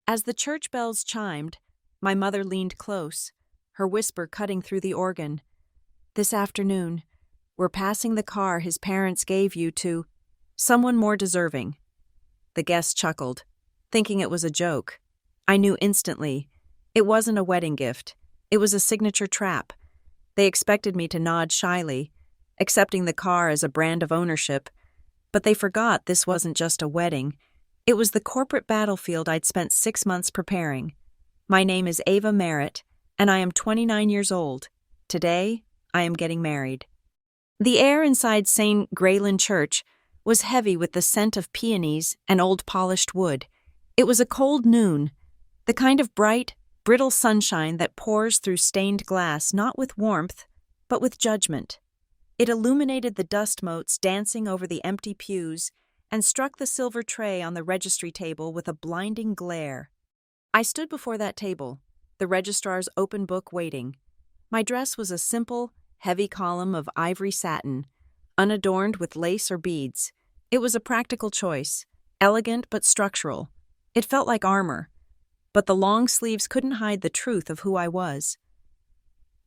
As the church bells chimed, my mother leaned close, her whisper cutting through the organ. "This afternoon, we're passing the car his parents gave you to someone more deserving." The guest chuckled, thinking it was a joke. I knew instantly. It wasn't a wedding gift. It was a signature trap. They expected me to nod shyly, accepting the car as a brand of ownership, but they forgot this wasn't just a wedding. It was the corporate battlefield I'd spent 6 months preparing. My name is Ava Merritt, and I am 29 years old. Today, I am getting married. The air inside St. Graylin Church was heavy with the scent of peonies and old polished wood. It was a cold noon, the kind of bright, brittle sunshine that pours through stained glass not with warmth, but with judgment. It illuminated the dust motes dancing over the empty pews and struck the silver tray on the registry table with a blinding glare. I stood before that table, the registrar's open book waiting. My dress was a simple, heavy column of ivory satin, unadorned with lace or beads. It was a practical choice, elegant but structural. It felt like armor, but the long sleeves couldn't hide the truth of who I was.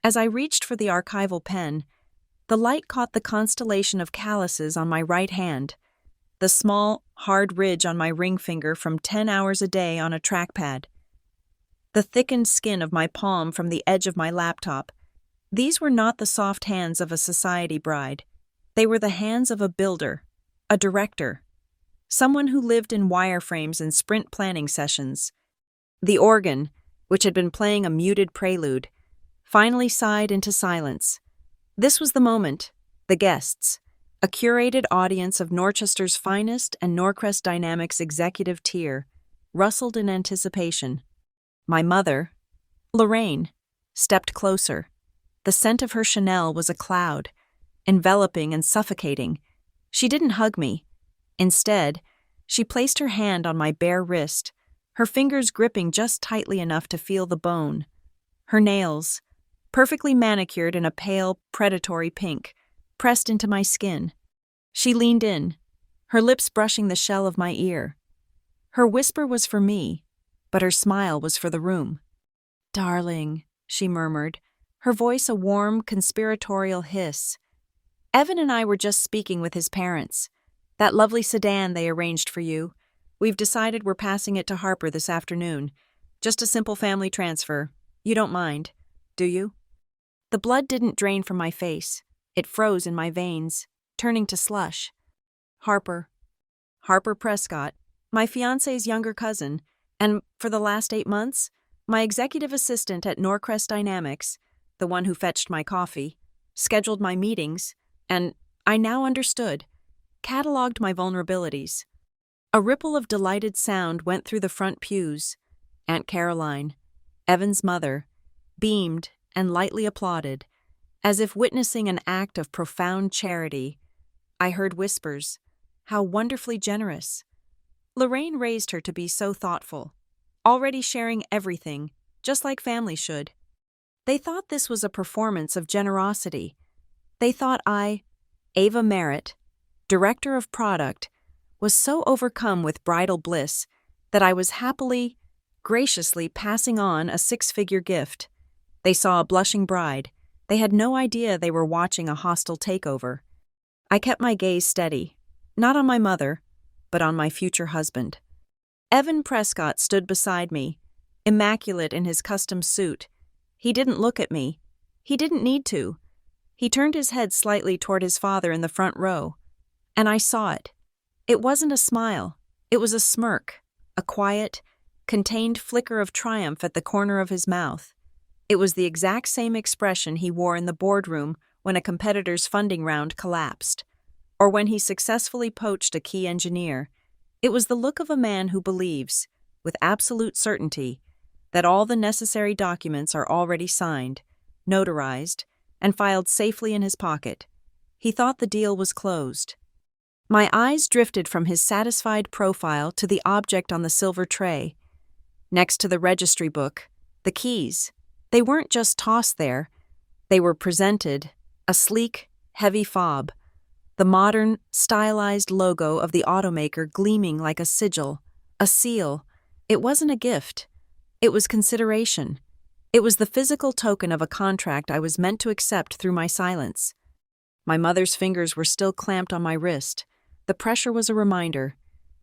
As I reached for the archival pen, the light caught the constellation of calluses on my right hand, the small, hard ridge on my ring finger from 10 hours a day on a trackpad, the thickened skin of my palm from the edge of my laptop. These were not the soft hands of a society bride. They were the hands of a builder, a director, someone who lived in wireframes and sprint planning sessions. The organ, which had been playing a muted prelude, finally sighed into silence. This was the moment. The guests, a curated audience of Norchester's finest and Norcrest Dynamics executive tier, rustled in anticipation. My mother, Lorraine, stepped closer. The scent of her Chanel was a cloud, enveloping and suffocating. She didn't hug me. Instead, she placed her hand on my bare wrist, her fingers gripping just tightly enough to feel the bone. Her nails, perfectly manicured in a pale, predatory pink, pressed into my skin. She leaned in, her lips brushing the shell of my ear. Her whisper was for me, but her smile was for the room. "Darling," she murmured, her voice a warm, conspiratorial hiss. "Evan and I were just speaking with his parents. That lovely sedan they arranged for you. We've decided we're passing it to Harper this afternoon. Just a simple family transfer. You don't mind, do you?" The blood didn't drain from my face. It froze in my veins, turning to slush. Harper Prescott, my fiancé's younger cousin, and for the last 8 months, my executive assistant at Norcrest Dynamics, the one who fetched my coffee, scheduled my meetings, and I now understood, cataloged my vulnerabilities. A ripple of delighted sound went through the front pews. Aunt Caroline, Evan's mother, beamed and lightly applauded, as if witnessing an act of profound charity. I heard whispers, "How wonderfully generous." Lorraine raised her to be so thoughtful, already sharing everything, just like family should. They thought this was a performance of generosity. They thought I, Ava Merritt, director of product, was so overcome with bridal bliss that I was happily, graciously passing on a 6-figure gift. They saw a blushing bride. They had no idea they were watching a hostile takeover. I kept my gaze steady, not on my mother, but on my future husband. Evan Prescott stood beside me, immaculate in his custom suit. He didn't look at me. He didn't need to. He turned his head slightly toward his father in the front row, and I saw it. It wasn't a smile. It was a smirk, a quiet, contained flicker of triumph at the corner of his mouth. It was the exact same expression he wore in the boardroom when a competitor's funding round collapsed, or when he successfully poached a key engineer. It was the look of a man who believes, with absolute certainty, that all the necessary documents are already signed, notarized, and filed safely in his pocket. He thought the deal was closed. My eyes drifted from his satisfied profile to the object on the silver tray. Next to the registry book, the keys. They weren't just tossed there. They were presented, a sleek, heavy fob, the modern, stylized logo of the automaker gleaming like a sigil, a seal, It wasn't a gift. It was consideration. It was the physical token of a contract I was meant to accept through my silence. My mother's fingers were still clamped on my wrist. The pressure was a reminder.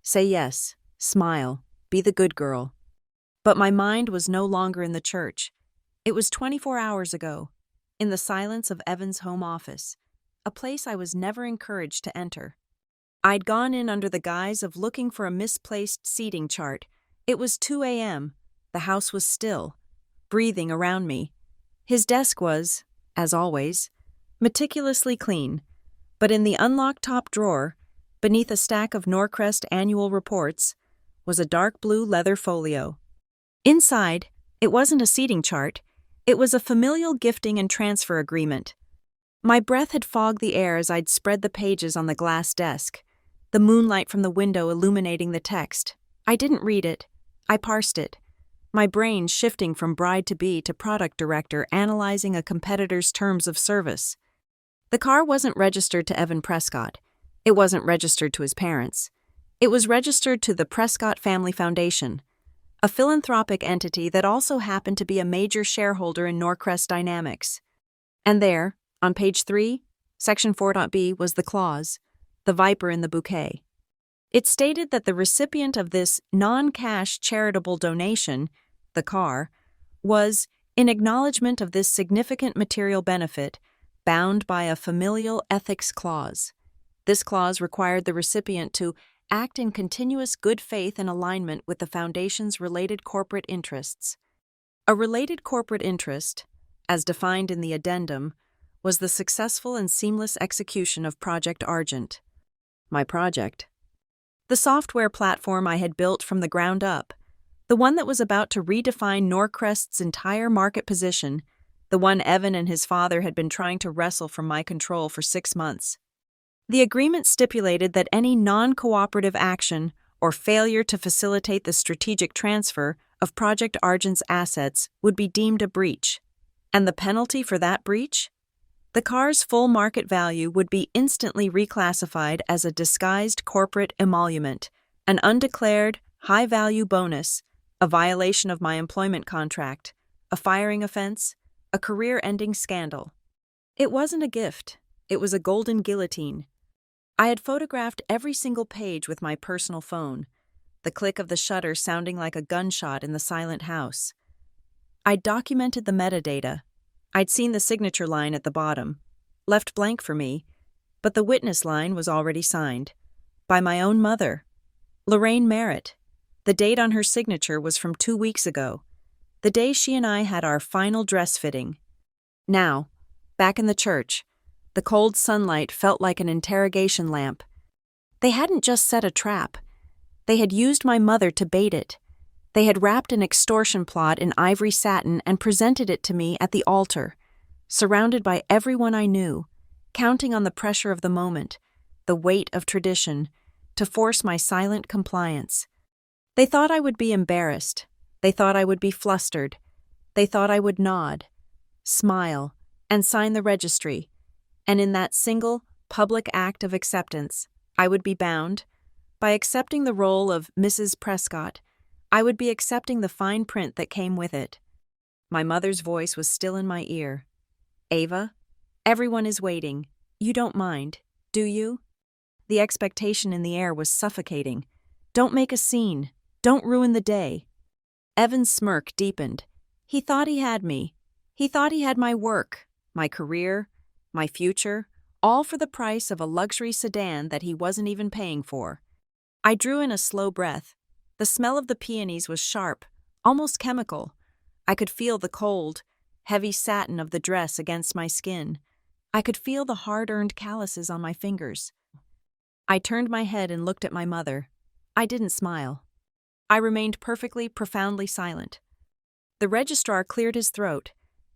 Say yes, smile, be the good girl. But my mind was no longer in the church. It was 24 hours ago, in the silence of Evan's home office, a place I was never encouraged to enter. I'd gone in under the guise of looking for a misplaced seating chart. It was 2 a.m. The house was still, breathing around me. His desk was, as always, meticulously clean, but in the unlocked top drawer, beneath a stack of Norcrest annual reports, was a dark blue leather folio. Inside, it wasn't a seating chart, it was a familial gifting and transfer agreement. My breath had fogged the air as I'd spread the pages on the glass desk, the moonlight from the window illuminating the text. I didn't read it, I parsed it, my brain shifting from bride-to-be to product director analyzing a competitor's terms of service. The car wasn't registered to Evan Prescott. It wasn't registered to his parents. It was registered to the Prescott Family Foundation, a philanthropic entity that also happened to be a major shareholder in Norcrest Dynamics. And there, on page 3, section 4.b, was the clause, the viper in the bouquet. It stated that the recipient of this non-cash charitable donation, the car, was, in acknowledgement of this significant material benefit, bound by a familial ethics clause. This clause required the recipient to act in continuous good faith and alignment with the Foundation's related corporate interests. A related corporate interest, as defined in the addendum, was the successful and seamless execution of Project Argent. My project. The software platform I had built from the ground up, the one that was about to redefine Norcrest's entire market position, the one Evan and his father had been trying to wrestle from my control for 6 months. The agreement stipulated that any non-cooperative action or failure to facilitate the strategic transfer of Project Argent's assets would be deemed a breach. And the penalty for that breach? The car's full market value would be instantly reclassified as a disguised corporate emolument, an undeclared, high-value bonus, a violation of my employment contract, a firing offense, a career-ending scandal. It wasn't a gift. It was a golden guillotine. I had photographed every single page with my personal phone, the click of the shutter sounding like a gunshot in the silent house. I'd documented the metadata. I'd seen the signature line at the bottom, left blank for me, but the witness line was already signed. By my own mother, Lorraine Merritt. The date on her signature was from 2 weeks ago, the day she and I had our final dress fitting. Now, back in the church, the cold sunlight felt like an interrogation lamp. They hadn't just set a trap. They had used my mother to bait it. They had wrapped an extortion plot in ivory satin and presented it to me at the altar, surrounded by everyone I knew, counting on the pressure of the moment, the weight of tradition, to force my silent compliance. They thought I would be embarrassed. They thought I would be flustered. They thought I would nod, smile, and sign the registry. And in that single, public act of acceptance, I would be bound. By accepting the role of Mrs. Prescott, I would be accepting the fine print that came with it. My mother's voice was still in my ear. Ava, everyone is waiting. You don't mind, do you? The expectation in the air was suffocating. Don't make a scene. Don't ruin the day. Evan's smirk deepened. He thought he had me. He thought he had my work, my career, my future, all for the price of a luxury sedan that he wasn't even paying for. I drew in a slow breath. The smell of the peonies was sharp, almost chemical. I could feel the cold, heavy satin of the dress against my skin. I could feel the hard-earned calluses on my fingers. I turned my head and looked at my mother. I didn't smile. I remained perfectly, profoundly silent. The registrar cleared his throat,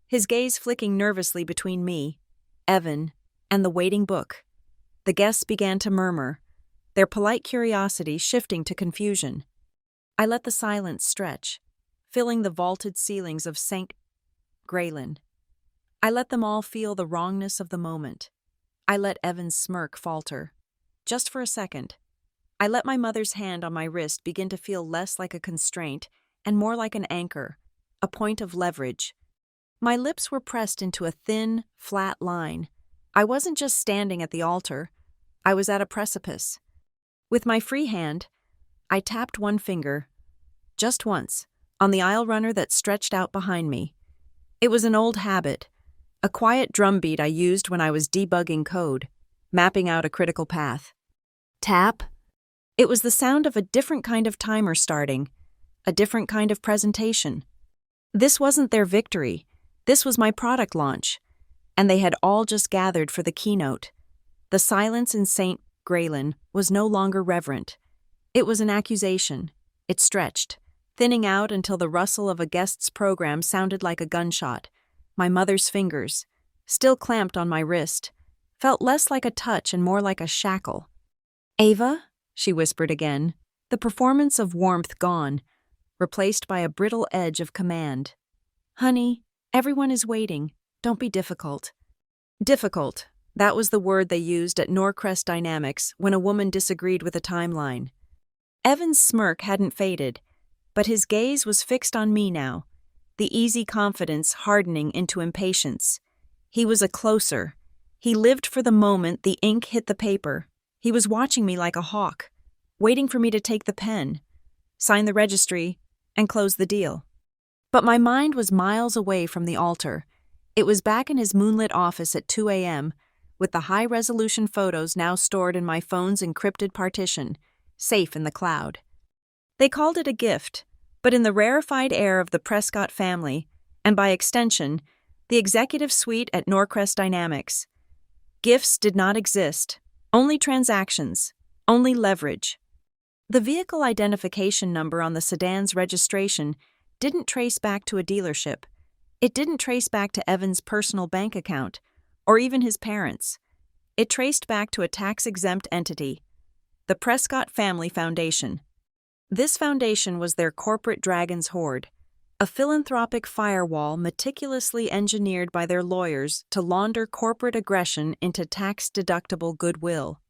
his gaze flicking nervously between me, Evan, and the waiting book. The guests began to murmur, their polite curiosity shifting to confusion. I let the silence stretch, filling the vaulted ceilings of St. Graylin. I let them all feel the wrongness of the moment. I let Evan's smirk falter. Just for a second. I let my mother's hand on my wrist begin to feel less like a constraint and more like an anchor, a point of leverage. My lips were pressed into a thin, flat line. I wasn't just standing at the altar, I was at a precipice. With my free hand, I tapped one finger, just once, on the aisle runner that stretched out behind me. It was an old habit, a quiet drumbeat I used when I was debugging code, mapping out a critical path. Tap. It was the sound of a different kind of timer starting, a different kind of presentation. This wasn't their victory, this was my product launch, and they had all just gathered for the keynote. The silence in St. Graylin was no longer reverent. It was an accusation. It stretched, thinning out until the rustle of a guest's program sounded like a gunshot. My mother's fingers, still clamped on my wrist, felt less like a touch and more like a shackle. "Ava," she whispered again, the performance of warmth gone, replaced by a brittle edge of command. "Honey, everyone is waiting. Don't be difficult." Difficult. That was the word they used at Norcrest Dynamics when a woman disagreed with a timeline. Evan's smirk hadn't faded, but his gaze was fixed on me now, the easy confidence hardening into impatience. He was a closer. He lived for the moment the ink hit the paper. He was watching me like a hawk, waiting for me to take the pen, sign the registry, and close the deal. But my mind was miles away from the altar. It was back in his moonlit office at 2 a.m., with the high-resolution photos now stored in my phone's encrypted partition, safe in the cloud. They called it a gift, but in the rarefied air of the Prescott family, and by extension, the executive suite at Norcrest Dynamics, gifts did not exist, only transactions, only leverage. The vehicle identification number on the sedan's registration didn't trace back to a dealership. It didn't trace back to Evan's personal bank account, or even his parents. It traced back to a tax-exempt entity, the Prescott Family Foundation. This foundation was their corporate dragon's hoard, a philanthropic firewall meticulously engineered by their lawyers to launder corporate aggression into tax-deductible goodwill.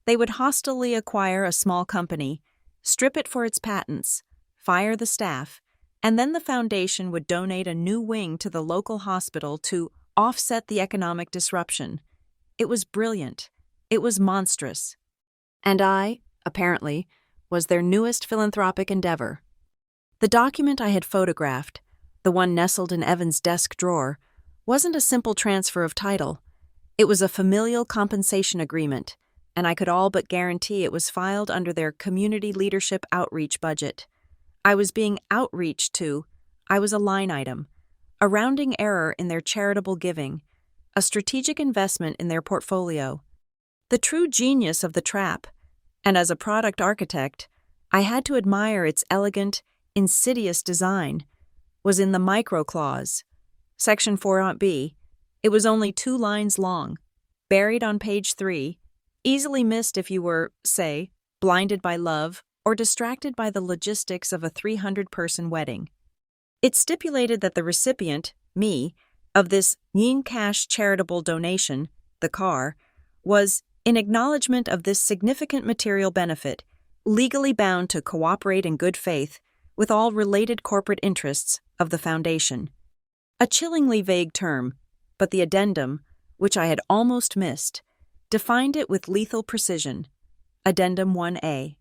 They would hostilely acquire a small company, strip it for its patents, fire the staff, and then the foundation would donate a new wing to the local hospital to offset the economic disruption. It was brilliant. It was monstrous. And I, apparently, was their newest philanthropic endeavor. The document I had photographed, the one nestled in Evan's desk drawer, wasn't a simple transfer of title. It was a familial compensation agreement, and I could all but guarantee it was filed under their community leadership outreach budget. I was being outreached to. I was a line item, a rounding error in their charitable giving, a strategic investment in their portfolio. The true genius of the trap, and as a product architect, I had to admire its elegant, insidious design, was in the micro clause. Section 4.b. It was only 2 lines long, buried on page 3, easily missed if you were, say, blinded by love or distracted by the logistics of a 300-person wedding. It stipulated that the recipient, me, of this Yin Cash charitable donation, the car, was, in acknowledgement of this significant material benefit, legally bound to cooperate in good faith with all related corporate interests of the foundation. A chillingly vague term, but the addendum, which I had almost missed, defined it with lethal precision. Addendum 1A.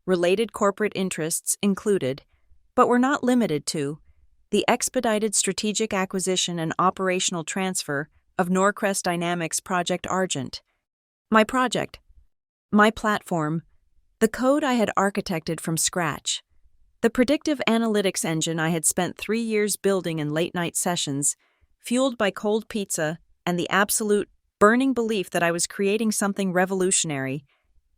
Related corporate interests included, but were not limited to, the expedited strategic acquisition and operational transfer of Norcrest Dynamics Project Argent. My project, my platform, the code I had architected from scratch, the predictive analytics engine I had spent 3 years building in late-night sessions, fueled by cold pizza and the absolute, burning belief that I was creating something revolutionary.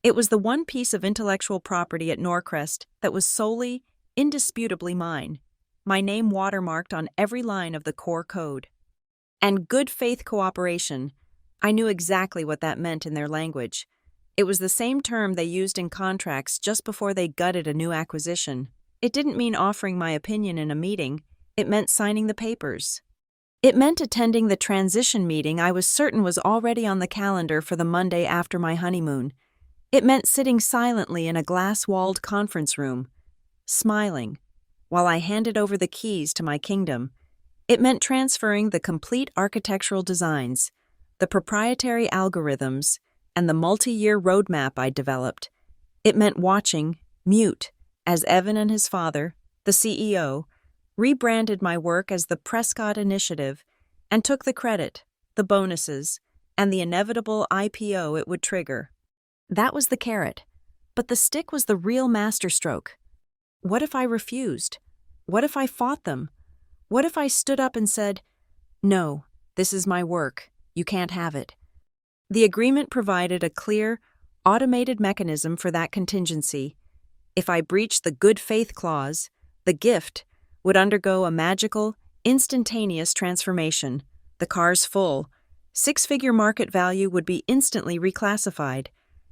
It was the one piece of intellectual property at Norcrest that was solely, indisputably mine, my name watermarked on every line of the core code. And good faith cooperation, I knew exactly what that meant in their language. It was the same term they used in contracts just before they gutted a new acquisition. It didn't mean offering my opinion in a meeting, it meant signing the papers. It meant attending the transition meeting I was certain was already on the calendar for the Monday after my honeymoon. It meant sitting silently in a glass-walled conference room, smiling, while I handed over the keys to my kingdom. It meant transferring the complete architectural designs, the proprietary algorithms, and the multi-year roadmap I developed. It meant watching, mute, as Evan and his father, the CEO, rebranded my work as the Prescott Initiative and took the credit, the bonuses, and the inevitable IPO it would trigger. That was the carrot, but the stick was the real masterstroke. What if I refused? What if I fought them? What if I stood up and said, "No, this is my work, you can't have it"? The agreement provided a clear, automated mechanism for that contingency. If I breached the good faith clause, the gift would undergo a magical, instantaneous transformation. The car's full, six-figure market value would be instantly reclassified,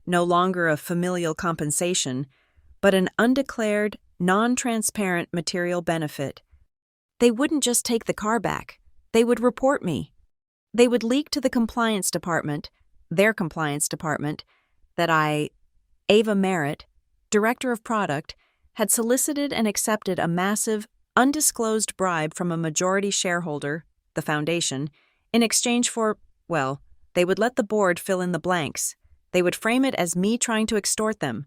no longer a familial compensation, but an undeclared, non-transparent material benefit. They wouldn't just take the car back, they would report me. They would leak to the compliance department, their compliance department, that Ava Merritt, director of product, had solicited and accepted a massive, undisclosed bribe from a majority shareholder, the foundation, in exchange for, well, they would let the board fill in the blanks. They would frame it as me trying to extort them.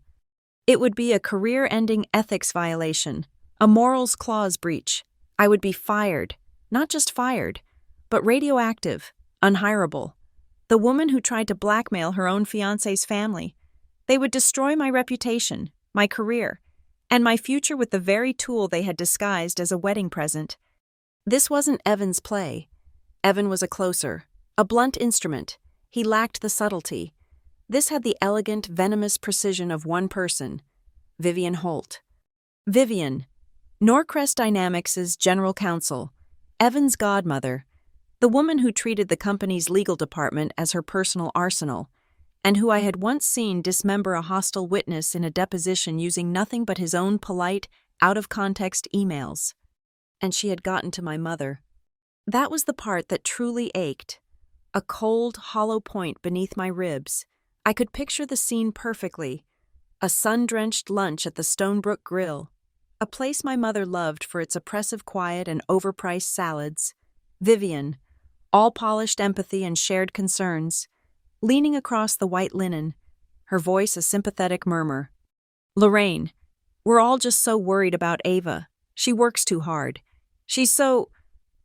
It would be a career-ending ethics violation, a morals clause breach. I would be fired, not just fired, but radioactive, unhirable. The woman who tried to blackmail her own fiancé's family. They would destroy my reputation, my career, and my future with the very tool they had disguised as a wedding present. This wasn't Evan's play. Evan was a closer, a blunt instrument. He lacked the subtlety. This had the elegant, venomous precision of one person, Vivian Holt. Vivian, Norcrest Dynamics' general counsel, Evan's godmother, the woman who treated the company's legal department as her personal arsenal, and who I had once seen dismember a hostile witness in a deposition using nothing but his own polite, out-of-context emails. And she had gotten to my mother. That was the part that truly ached, a cold, hollow point beneath my ribs. I could picture the scene perfectly, a sun-drenched lunch at the Stonebrook Grill, a place my mother loved for its oppressive quiet and overpriced salads. Vivian, all polished empathy and shared concerns, leaning across the white linen, her voice a sympathetic murmur. "Lorraine, we're all just so worried about Ava. She works too hard. She's so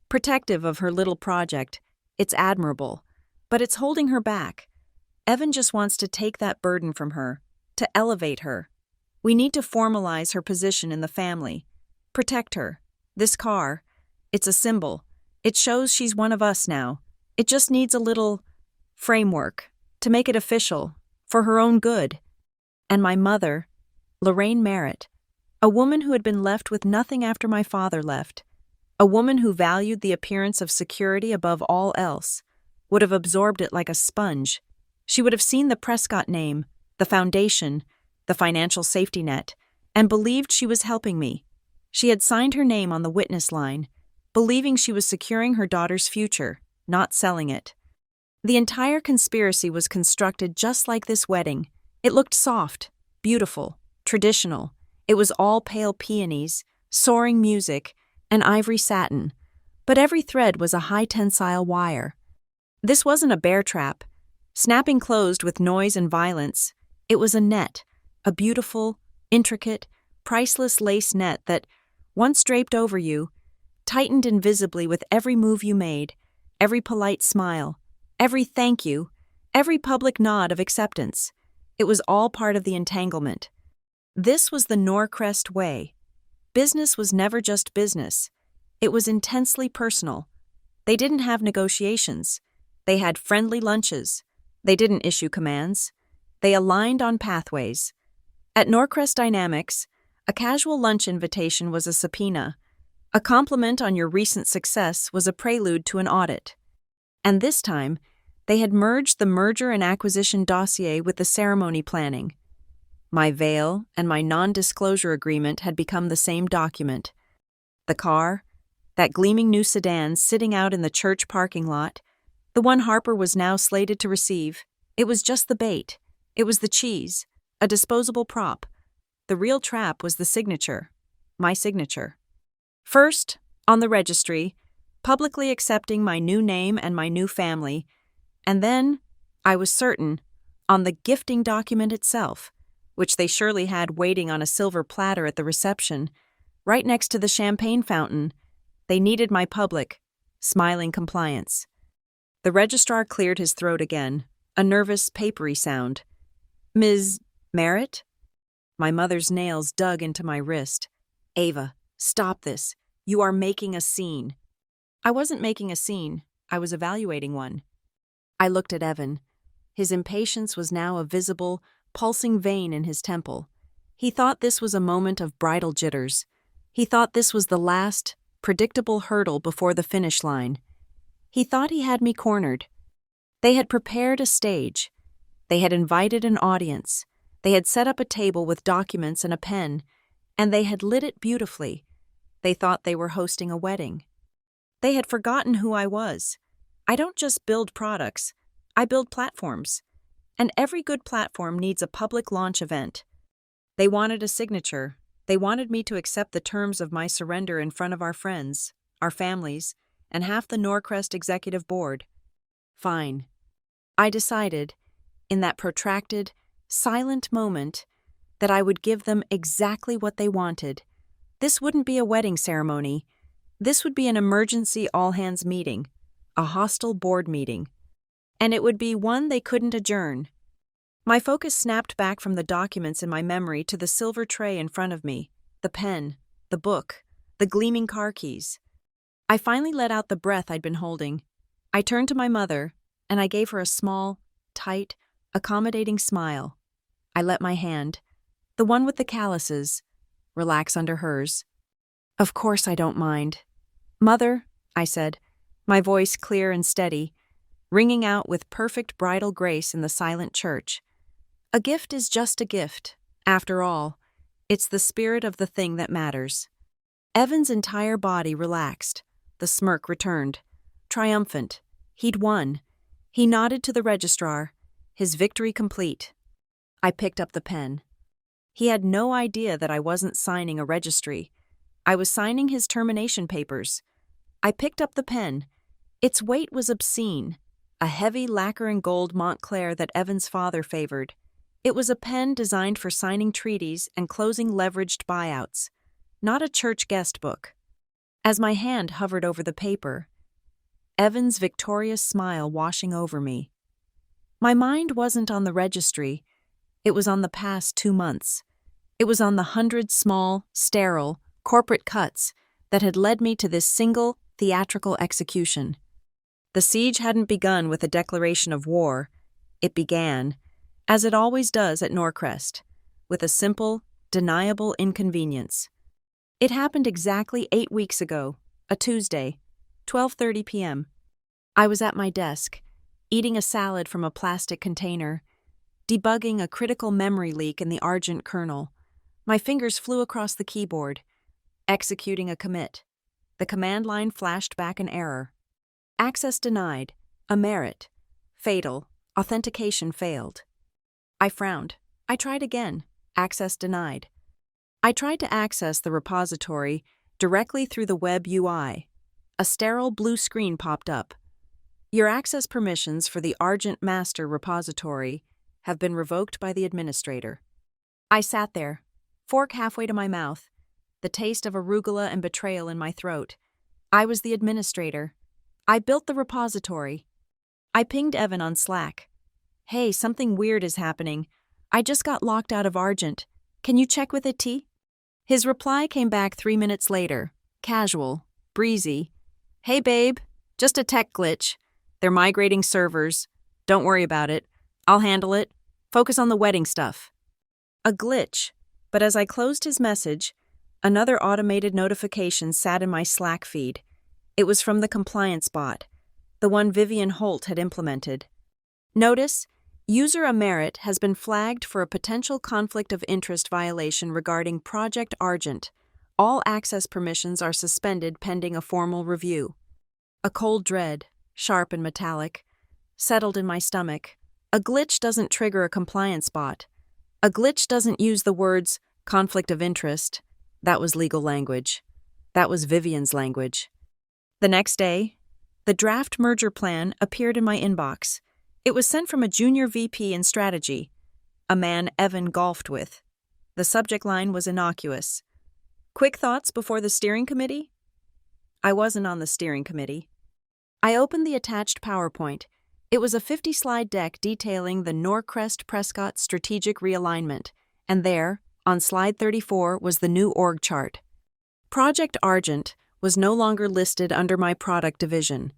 protective of her little project. It's admirable, but it's holding her back. Evan just wants to take that burden from her, to elevate her. We need to formalize her position in the family. Protect her. This car, it's a symbol. It shows she's one of us now. It just needs a little framework to make it official, for her own good." And my mother, Lorraine Merritt, a woman who had been left with nothing after my father left, a woman who valued the appearance of security above all else, would have absorbed it like a sponge. She would have seen the Prescott name, the foundation, the financial safety net, and believed she was helping me. She had signed her name on the witness line, believing she was securing her daughter's future, not selling it. The entire conspiracy was constructed just like this wedding. It looked soft, beautiful, traditional. It was all pale peonies, soaring music, and ivory satin, but every thread was a high-tensile wire. This wasn't a bear trap, snapping closed with noise and violence. It was a net, a beautiful, intricate, priceless lace net that, once draped over you, tightened invisibly with every move you made, every polite smile, every thank you, every public nod of acceptance. It was all part of the entanglement. This was the Norcrest way. Business was never just business. It was intensely personal. They didn't have negotiations. They had friendly lunches. They didn't issue commands. They aligned on pathways. At Norcrest Dynamics, a casual lunch invitation was a subpoena. A compliment on your recent success was a prelude to an audit. And this time, they had merged the merger and acquisition dossier with the ceremony planning. My veil and my non-disclosure agreement had become the same document. The car, that gleaming new sedan sitting out in the church parking lot, the one Harper was now slated to receive, it was just the bait. It was the cheese, a disposable prop. The real trap was the signature, my signature. First, on the registry, publicly accepting my new name and my new family, and then, I was certain, on the gifting document itself, which they surely had waiting on a silver platter at the reception, right next to the champagne fountain. They needed my public, smiling compliance. The registrar cleared his throat again, a nervous, papery sound. Ms. Merritt? My mother's nails dug into my wrist. Ava, stop this. You are making a scene. I wasn't making a scene. I was evaluating one. I looked at Evan. His impatience was now a visible, pulsing vein in his temple. He thought this was a moment of bridal jitters. He thought this was the last, predictable hurdle before the finish line. He thought he had me cornered. They had prepared a stage. They had invited an audience. They had set up a table with documents and a pen, and they had lit it beautifully. They thought they were hosting a wedding. They had forgotten who I was. I don't just build products. I build platforms. And every good platform needs a public launch event. They wanted a signature. They wanted me to accept the terms of my surrender in front of our friends, our families, and half the Norcrest executive board. Fine. I decided, in that protracted, silent moment, that I would give them exactly what they wanted. This wouldn't be a wedding ceremony. This would be an emergency all-hands meeting, a hostile board meeting. And it would be one they couldn't adjourn. My focus snapped back from the documents in my memory to the silver tray in front of me, the pen, the book, the gleaming car keys. I finally let out the breath I'd been holding. I turned to my mother, and I gave her a small, tight, accommodating smile. I let my hand, the one with the calluses, relax under hers. Of course I don't mind. Mother, I said, my voice clear and steady, ringing out with perfect bridal grace in the silent church. A gift is just a gift. After all, it's the spirit of the thing that matters. Evan's entire body relaxed. The smirk returned. Triumphant. He'd won. He nodded to the registrar, his victory complete. I picked up the pen. He had no idea that I wasn't signing a registry. I was signing his termination papers. I picked up the pen. Its weight was obscene, a heavy lacquer and gold Montclair that Evan's father favored. It was a pen designed for signing treaties and closing leveraged buyouts, not a church guest book. As my hand hovered over the paper, Evan's victorious smile washing over me. My mind wasn't on the registry. It was on the past 2 months. It was on the 100 small, sterile, corporate cuts that had led me to this single, theatrical execution. The siege hadn't begun with a declaration of war. It began, as it always does at Norcrest, with a simple, deniable inconvenience. It happened exactly 8 weeks ago, a Tuesday, 12:30 p.m. I was at my desk, eating a salad from a plastic container, debugging a critical memory leak in the Argent kernel. My fingers flew across the keyboard, executing a commit. The command line flashed back an error. Access denied, a merit, fatal, authentication failed. I frowned. I tried again. Access denied. I tried to access the repository directly through the web UI. A sterile blue screen popped up. Your access permissions for the Argent Master repository have been revoked by the administrator. I sat there, fork halfway to my mouth, the taste of arugula and betrayal in my throat. I was the administrator. I built the repository. I pinged Evan on Slack. Hey, something weird is happening. I just got locked out of Argent. Can you check with it, T? His reply came back 3 minutes later. Casual, breezy. Hey, babe, just a tech glitch. They're migrating servers. Don't worry about it. I'll handle it. Focus on the wedding stuff. A glitch, but as I closed his message, another automated notification sat in my Slack feed. It was from the compliance bot, the one Vivian Holt had implemented. Notice, user Amerit has been flagged for a potential conflict of interest violation regarding Project Argent. All access permissions are suspended pending a formal review. A cold dread, sharp and metallic, settled in my stomach. A glitch doesn't trigger a compliance bot. A glitch doesn't use the words conflict of interest. That was legal language. That was Vivian's language. The next day, the draft merger plan appeared in my inbox. It was sent from a junior VP in strategy, a man Evan golfed with. The subject line was innocuous. Quick thoughts before the steering committee? I wasn't on the steering committee. I opened the attached PowerPoint. It was a 50-slide deck detailing the Norcrest Prescott strategic realignment, and there, on slide 34, was the new org chart. Project Argent was no longer listed under my product division.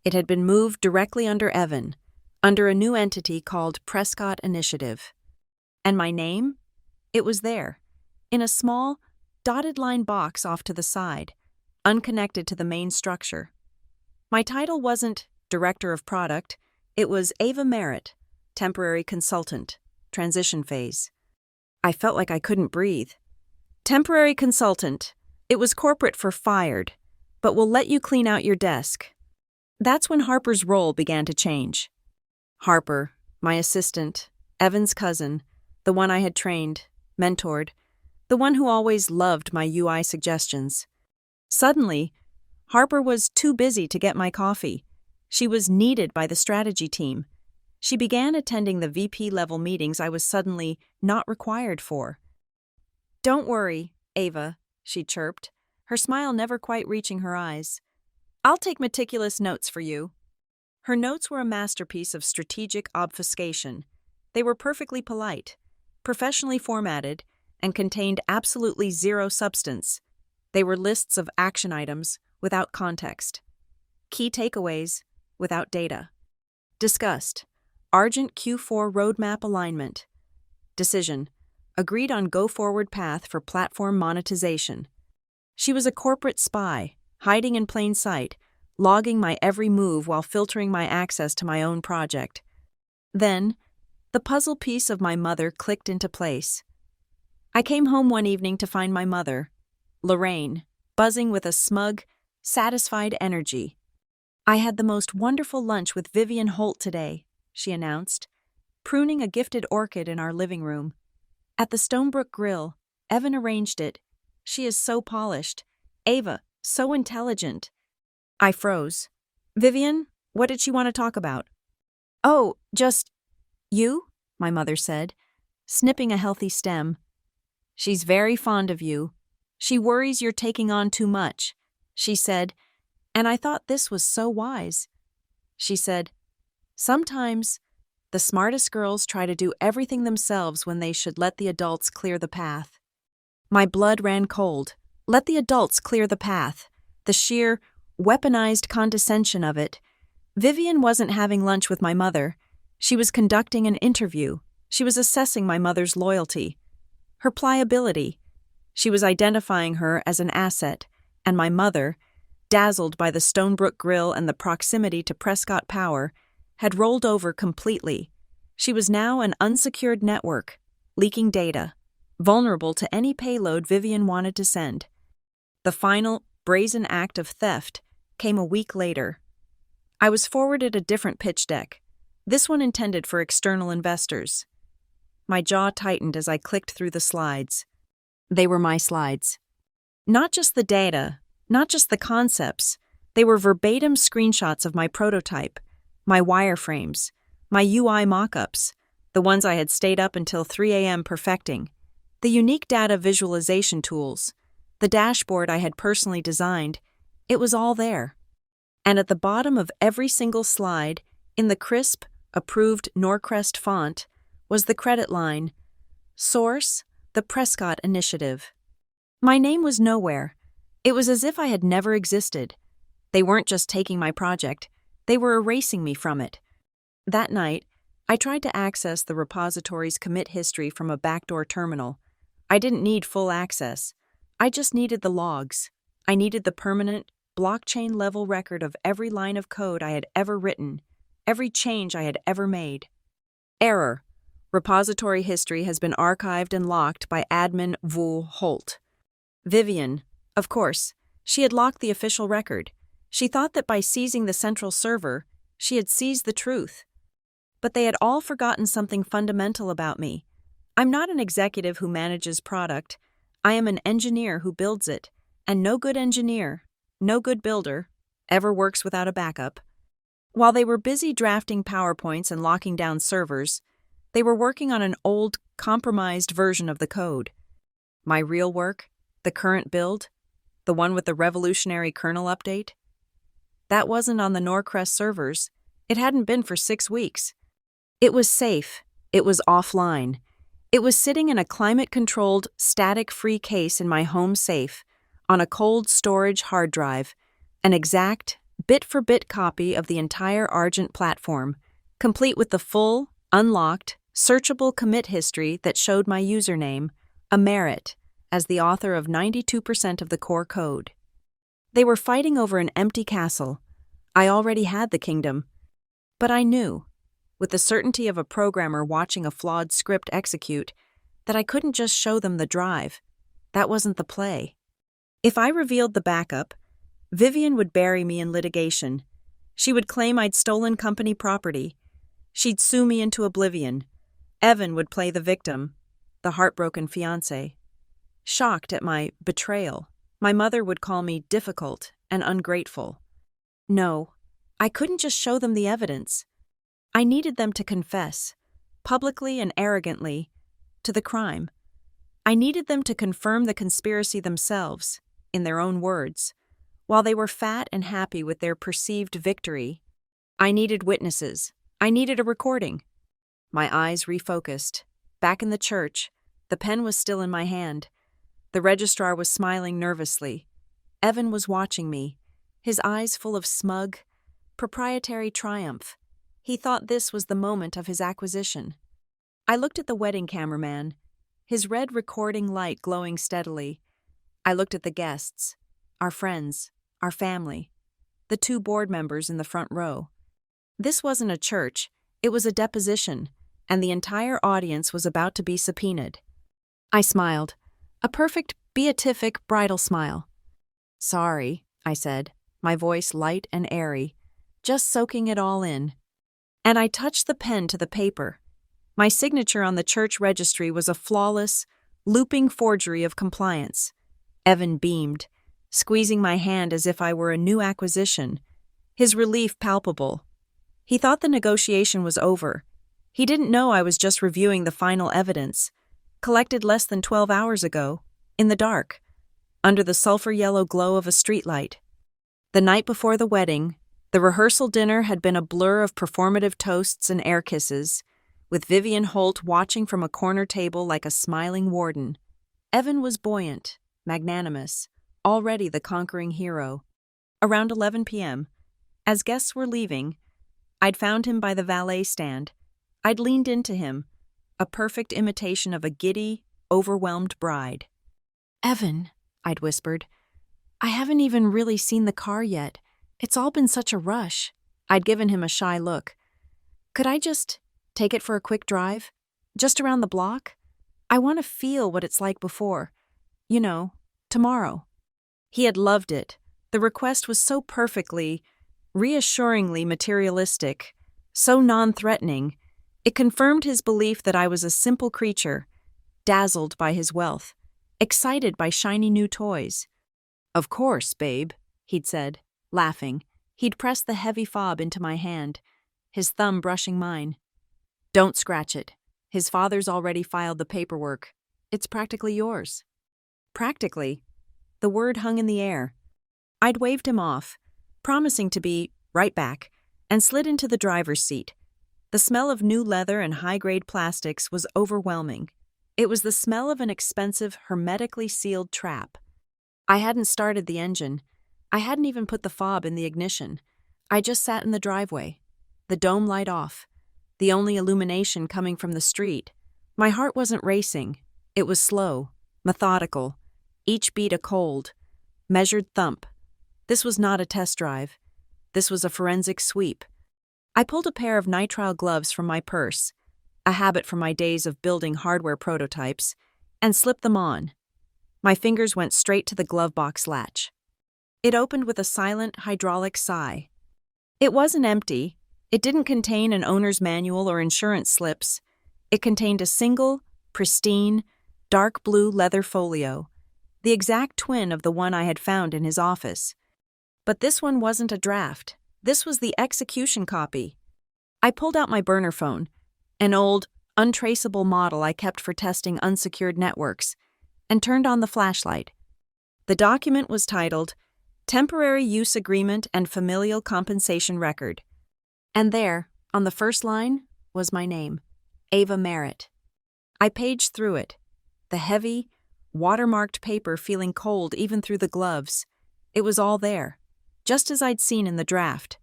It had been moved directly under Evan, under a new entity called Prescott Initiative. And my name? It was there, in a small, dotted line box off to the side, unconnected to the main structure. My title wasn't Director of Product, it was Ava Merritt, Temporary Consultant, Transition Phase. I felt like I couldn't breathe. Temporary Consultant. It was corporate for fired, but we'll let you clean out your desk. That's when Harper's role began to change. Harper, my assistant, Evan's cousin, the one I had trained, mentored, the one who always loved my UI suggestions. Suddenly, Harper was too busy to get my coffee. She was needed by the strategy team. She began attending the VP-level meetings I was suddenly not required for. "Don't worry, Ava," she chirped, her smile never quite reaching her eyes. "I'll take meticulous notes for you." Her notes were a masterpiece of strategic obfuscation. They were perfectly polite, professionally formatted, and contained absolutely zero substance. They were lists of action items without context. Key takeaways without data. Discussed. Argent Q4 roadmap alignment. Decision. Agreed on go-forward path for platform monetization. She was a corporate spy, hiding in plain sight, logging my every move while filtering my access to my own project. Then, the puzzle piece of my mother clicked into place. I came home one evening to find my mother, Lorraine, buzzing with a smug, satisfied energy. "I had the most wonderful lunch with Vivian Holt today," she announced, pruning a gifted orchid in our living room. "At the Stonebrook Grill, Evan arranged it. She is so polished. Ava, so intelligent." I froze. "Vivian, what did she want to talk about?" "Oh, just you," my mother said, snipping a healthy stem. "She's very fond of you. She worries you're taking on too much," she said, and I thought this was so wise. She said, "Sometimes the smartest girls try to do everything themselves when they should let the adults clear the path." My blood ran cold. Let the adults clear the path. The sheer, weaponized condescension of it. Vivian wasn't having lunch with my mother. She was conducting an interview. She was assessing my mother's loyalty, her pliability. She was identifying her as an asset, and my mother, dazzled by the Stonebrook Grill and the proximity to Prescott Power, had rolled over completely. She was now an unsecured network, leaking data, vulnerable to any payload Vivian wanted to send. The final, brazen act of theft came a week later. I was forwarded a different pitch deck, this one intended for external investors. My jaw tightened as I clicked through the slides. They were my slides. Not just the data, not just the concepts, they were verbatim screenshots of my prototype, my wireframes, my UI mockups, the ones I had stayed up until 3 a.m. perfecting, the unique data visualization tools, the dashboard I had personally designed. It was all there. And at the bottom of every single slide, in the crisp, approved Norcrest font, was the credit line, "Source, the Prescott Initiative." My name was nowhere. It was as if I had never existed. They weren't just taking my project, they were erasing me from it. That night, I tried to access the repository's commit history from a backdoor terminal. I didn't need full access. I just needed the logs. I needed the permanent, blockchain-level record of every line of code I had ever written, every change I had ever made. Error. Repository history has been archived and locked by admin Vul Holt. Vivian, of course, she had locked the official record. She thought that by seizing the central server, she had seized the truth. But they had all forgotten something fundamental about me. I'm not an executive who manages product. I am an engineer who builds it, and no good engineer, no good builder, ever works without a backup. While they were busy drafting PowerPoints and locking down servers, they were working on an old, compromised version of the code. My real work, the current build, the one with the revolutionary kernel update, that wasn't on the Norcrest servers. It hadn't been for 6 weeks. It was safe. It was offline. It was sitting in a climate-controlled, static-free case in my home safe, on a cold storage hard drive, an exact, bit-for-bit copy of the entire Argent platform, complete with the full, unlocked, searchable commit history that showed my username, a merit, as the author of 92% of the core code. They were fighting over an empty castle. I already had the kingdom. But I knew, with the certainty of a programmer watching a flawed script execute, that I couldn't just show them the drive. That wasn't the play. If I revealed the backup, Vivian would bury me in litigation. She would claim I'd stolen company property. She'd sue me into oblivion. Evan would play the victim, the heartbroken fiancé. Shocked at my betrayal, my mother would call me difficult and ungrateful. No, I couldn't just show them the evidence. I needed them to confess, publicly and arrogantly, to the crime. I needed them to confirm the conspiracy themselves, in their own words, while they were fat and happy with their perceived victory. I needed witnesses. I needed a recording. My eyes refocused. Back in the church, the pen was still in my hand. The registrar was smiling nervously. Evan was watching me, his eyes full of smug, proprietary triumph. He thought this was the moment of his acquisition. I looked at the wedding cameraman, his red recording light glowing steadily. I looked at the guests, our friends, our family, the 2 board members in the front row. This wasn't a church, it was a deposition, and the entire audience was about to be subpoenaed. I smiled, a perfect beatific bridal smile. "Sorry," I said, my voice light and airy, just soaking it all in. And I touched the pen to the paper. My signature on the church registry was a flawless, looping forgery of compliance. Evan beamed, squeezing my hand as if I were a new acquisition, his relief palpable. He thought the negotiation was over. He didn't know I was just reviewing the final evidence, collected less than 12 hours ago, in the dark, under the sulfur-yellow glow of a streetlight. The night before the wedding, the rehearsal dinner had been a blur of performative toasts and air kisses, with Vivian Holt watching from a corner table like a smiling warden. Evan was buoyant, magnanimous, already the conquering hero. Around 11 p.m., as guests were leaving, I'd found him by the valet stand. I'd leaned into him, a perfect imitation of a giddy, overwhelmed bride. "Evan," I'd whispered, "I haven't even really seen the car yet. It's all been such a rush." I'd given him a shy look. "Could I just take it for a quick drive? Just around the block? I want to feel what it's like before. You know, tomorrow." He had loved it. The request was so perfectly, reassuringly materialistic, so non-threatening. It confirmed his belief that I was a simple creature, dazzled by his wealth, excited by shiny new toys. "Of course, babe," he'd said, laughing. He'd pressed the heavy fob into my hand, his thumb brushing mine. "Don't scratch it. His father's already filed the paperwork. It's practically yours." Practically. The word hung in the air. I'd waved him off, promising to be right back, and slid into the driver's seat. The smell of new leather and high-grade plastics was overwhelming. It was the smell of an expensive, hermetically sealed trap. I hadn't started the engine. I hadn't even put the fob in the ignition. I just sat in the driveway, the dome light off, the only illumination coming from the street. My heart wasn't racing. It was slow, methodical, each beat a cold, measured thump. This was not a test drive. This was a forensic sweep. I pulled a pair of nitrile gloves from my purse, a habit from my days of building hardware prototypes, and slipped them on. My fingers went straight to the glove box latch. It opened with a silent, hydraulic sigh. It wasn't empty. It didn't contain an owner's manual or insurance slips. It contained a single, pristine, dark blue leather folio, the exact twin of the one I had found in his office. But this one wasn't a draft. This was the execution copy. I pulled out my burner phone, an old, untraceable model I kept for testing unsecured networks, and turned on the flashlight. The document was titled Temporary Use Agreement and Familial Compensation Record. And there, on the first line, was my name, Ava Merritt. I paged through it, the heavy, watermarked paper feeling cold even through the gloves. It was all there, just as I'd seen in the draft.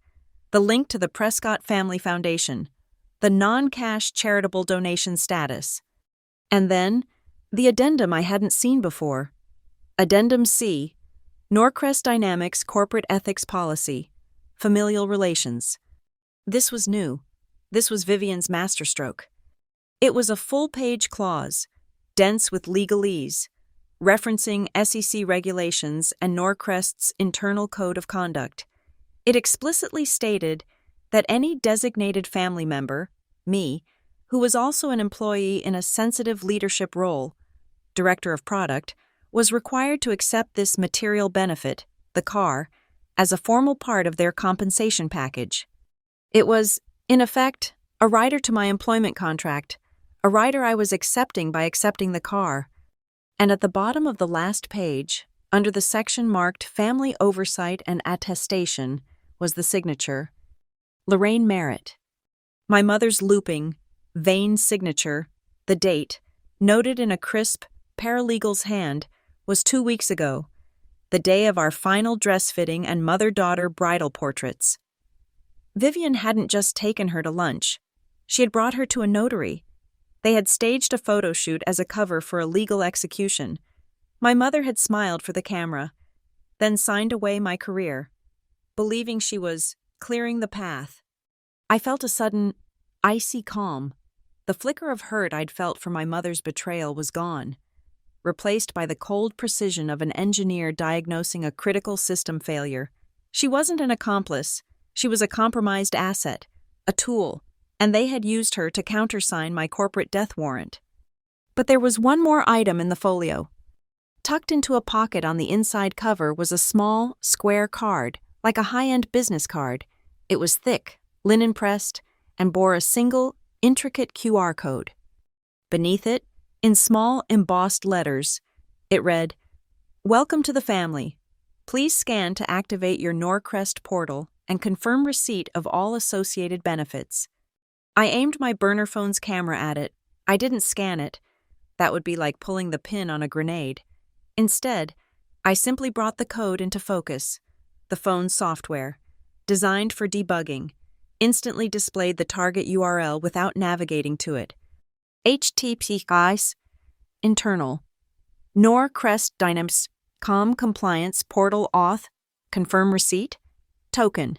The link to the Prescott Family Foundation, the non-cash charitable donation status. And then, the addendum I hadn't seen before. Addendum C, Norcrest Dynamics Corporate Ethics Policy, Familial Relations. This was new. This was Vivian's masterstroke. It was a full-page clause, dense with legalese, referencing SEC regulations and Norcrest's internal code of conduct. It explicitly stated that any designated family member, me, who was also an employee in a sensitive leadership role, director of product, was required to accept this material benefit, the car, as a formal part of their compensation package. It was, in effect, a rider to my employment contract, a rider I was accepting by accepting the car. And at the bottom of the last page, under the section marked Family Oversight and Attestation, was the signature, Lorraine Merritt. My mother's looping, vain signature, the date, noted in a crisp, paralegal's hand, was 2 weeks ago, the day of our final dress fitting and mother-daughter bridal portraits. Vivian hadn't just taken her to lunch. She had brought her to a notary. They had staged a photo shoot as a cover for a legal execution. My mother had smiled for the camera, then signed away my career, believing she was clearing the path. I felt a sudden, icy calm. The flicker of hurt I'd felt for my mother's betrayal was gone, replaced by the cold precision of an engineer diagnosing a critical system failure. She wasn't an accomplice. She was a compromised asset, a tool, and they had used her to countersign my corporate death warrant. But there was one more item in the folio. Tucked into a pocket on the inside cover was a small, square card, like a high-end business card. It was thick, linen-pressed, and bore a single, intricate QR code. Beneath it, in small, embossed letters, it read, "Welcome to the family. Please scan to activate your Norcrest portal and confirm receipt of all associated benefits." I aimed my burner phone's camera at it. I didn't scan it. That would be like pulling the pin on a grenade. Instead, I simply brought the code into focus. The phone's software, designed for debugging, instantly displayed the target URL without navigating to it. HTTPS internal Norcrest Dynamics compliance portal auth confirm receipt token.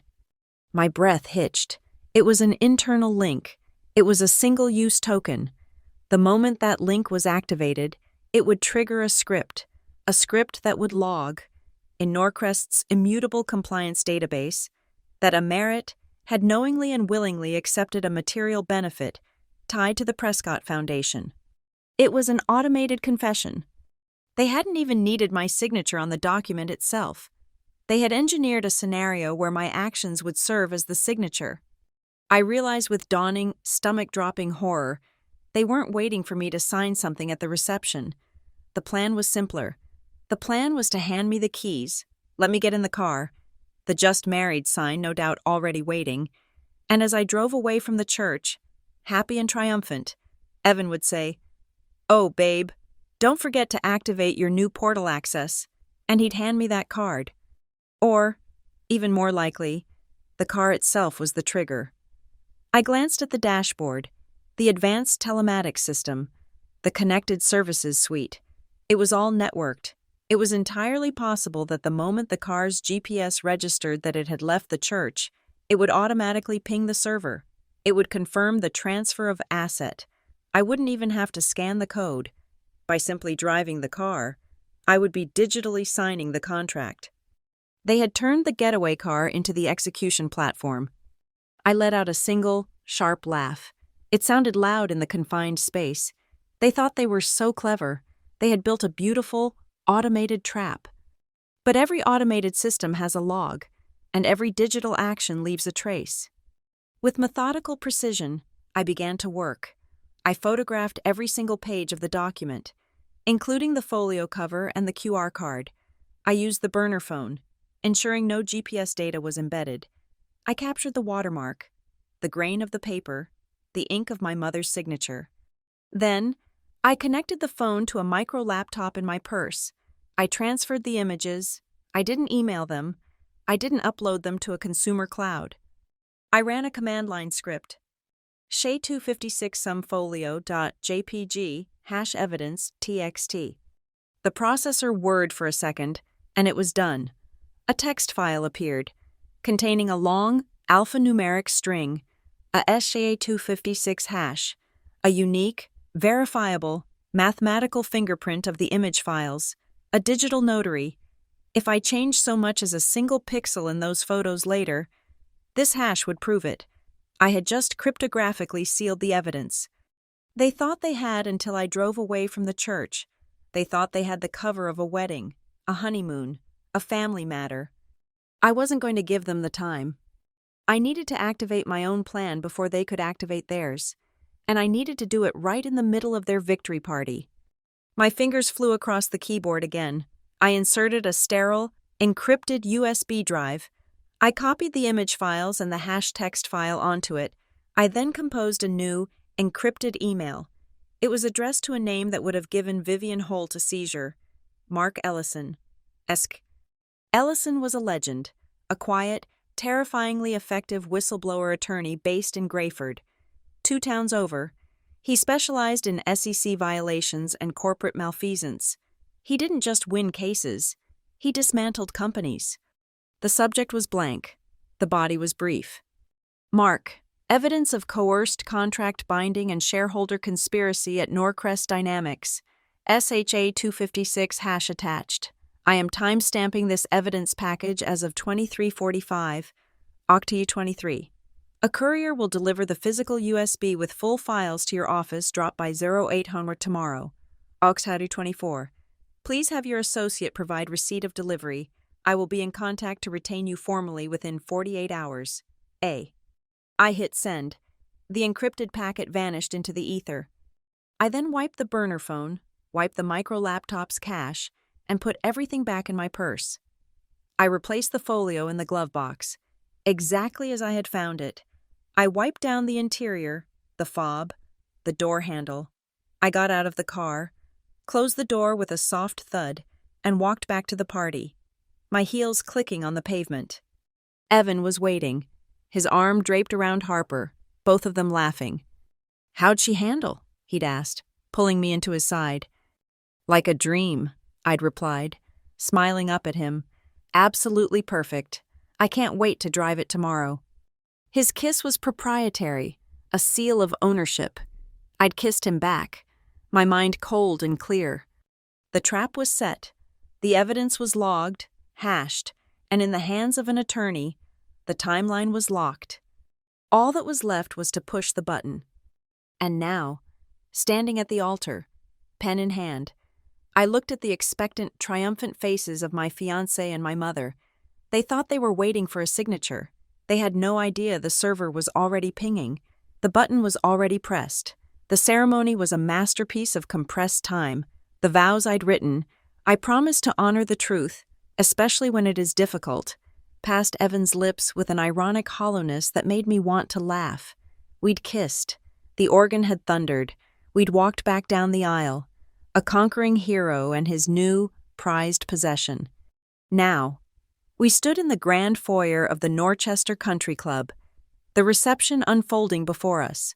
My breath hitched. It was an internal link. It was a single-use token. The moment that link was activated, it would trigger a script that would log, in Norcrest's immutable compliance database, that a Merritt had knowingly and willingly accepted a material benefit tied to the Prescott Foundation. It was an automated confession. They hadn't even needed my signature on the document itself. They had engineered a scenario where my actions would serve as the signature. I realized with dawning, stomach-dropping horror, they weren't waiting for me to sign something at the reception. The plan was simpler. The plan was to hand me the keys, let me get in the car, the just married sign no doubt already waiting, and as I drove away from the church, happy and triumphant, Evan would say, "Oh, babe, don't forget to activate your new portal access," and he'd hand me that card. Or, even more likely, the car itself was the trigger. I glanced at the dashboard, the advanced telematics system, the connected services suite. It was all networked. It was entirely possible that the moment the car's GPS registered that it had left the church, it would automatically ping the server. It would confirm the transfer of asset. I wouldn't even have to scan the code. By simply driving the car, I would be digitally signing the contract. They had turned the getaway car into the execution platform. I let out a single, sharp laugh. It sounded loud in the confined space. They thought they were so clever. They had built a beautiful, automated trap. But every automated system has a log, and every digital action leaves a trace. With methodical precision, I began to work. I photographed every single page of the document, including the folio cover and the QR card. I used the burner phone, ensuring no GPS data was embedded. I captured the watermark, the grain of the paper, the ink of my mother's signature. Then, I connected the phone to a micro laptop in my purse. I transferred the images. I didn't email them. I didn't upload them to a consumer cloud. I ran a command line script. SHA-256 sumfolio.jpg #evidence txt. The processor whirred for a second, and it was done. A text file appeared, containing a long, alphanumeric string, a SHA-256 hash, a unique, verifiable, mathematical fingerprint of the image files, a digital notary. If I changed so much as a single pixel in those photos later, this hash would prove it. I had just cryptographically sealed the evidence. They thought they had until I drove away from the church. They thought they had the cover of a wedding, a honeymoon, a family matter. I wasn't going to give them the time. I needed to activate my own plan before they could activate theirs, and I needed to do it right in the middle of their victory party. My fingers flew across the keyboard again. I inserted a sterile, encrypted USB drive. I copied the image files and the hash text file onto it. I then composed a new, encrypted email. It was addressed to a name that would have given Vivian Holt a seizure. Mark Ellison. Ellison was a legend, a quiet, terrifyingly effective whistleblower attorney based in Grayford, 2 towns over. He specialized in SEC violations and corporate malfeasance. He didn't just win cases, he dismantled companies. The subject was blank. The body was brief. Mark, evidence of coerced contract binding and shareholder conspiracy at Norcrest Dynamics. SHA-256 hash attached. I am time-stamping this evidence package as of 23:45, Octa 23. A courier will deliver the physical USB with full files to your office drop by 0800 tomorrow, Octa 24. Please have your associate provide receipt of delivery. I will be in contact to retain you formally within 48 hours. A. I hit send. The encrypted packet vanished into the ether. I then wiped the burner phone, wiped the micro laptop's cache, and put everything back in my purse. I replaced the folio in the glove box, exactly as I had found it. I wiped down the interior, the fob, the door handle. I got out of the car, closed the door with a soft thud, and walked back to the party, my heels clicking on the pavement. Evan was waiting, his arm draped around Harper, both of them laughing. "How'd she handle?" he'd asked, pulling me into his side. "Like a dream," I'd replied, smiling up at him. "Absolutely perfect. I can't wait to drive it tomorrow." His kiss was proprietary, a seal of ownership. I'd kissed him back, my mind cold and clear. The trap was set, the evidence was logged, hashed, and in the hands of an attorney, the timeline was locked. All that was left was to push the button. And now, standing at the altar, pen in hand, I looked at the expectant, triumphant faces of my fiancé and my mother. They thought they were waiting for a signature. They had no idea the server was already pinging. The button was already pressed. The ceremony was a masterpiece of compressed time. The vows I'd written, I promised to honor the truth, especially when it is difficult, passed Evan's lips with an ironic hollowness that made me want to laugh. We'd kissed. The organ had thundered. We'd walked back down the aisle, a conquering hero and his new, prized possession. Now, we stood in the grand foyer of the Norchester Country Club, the reception unfolding before us.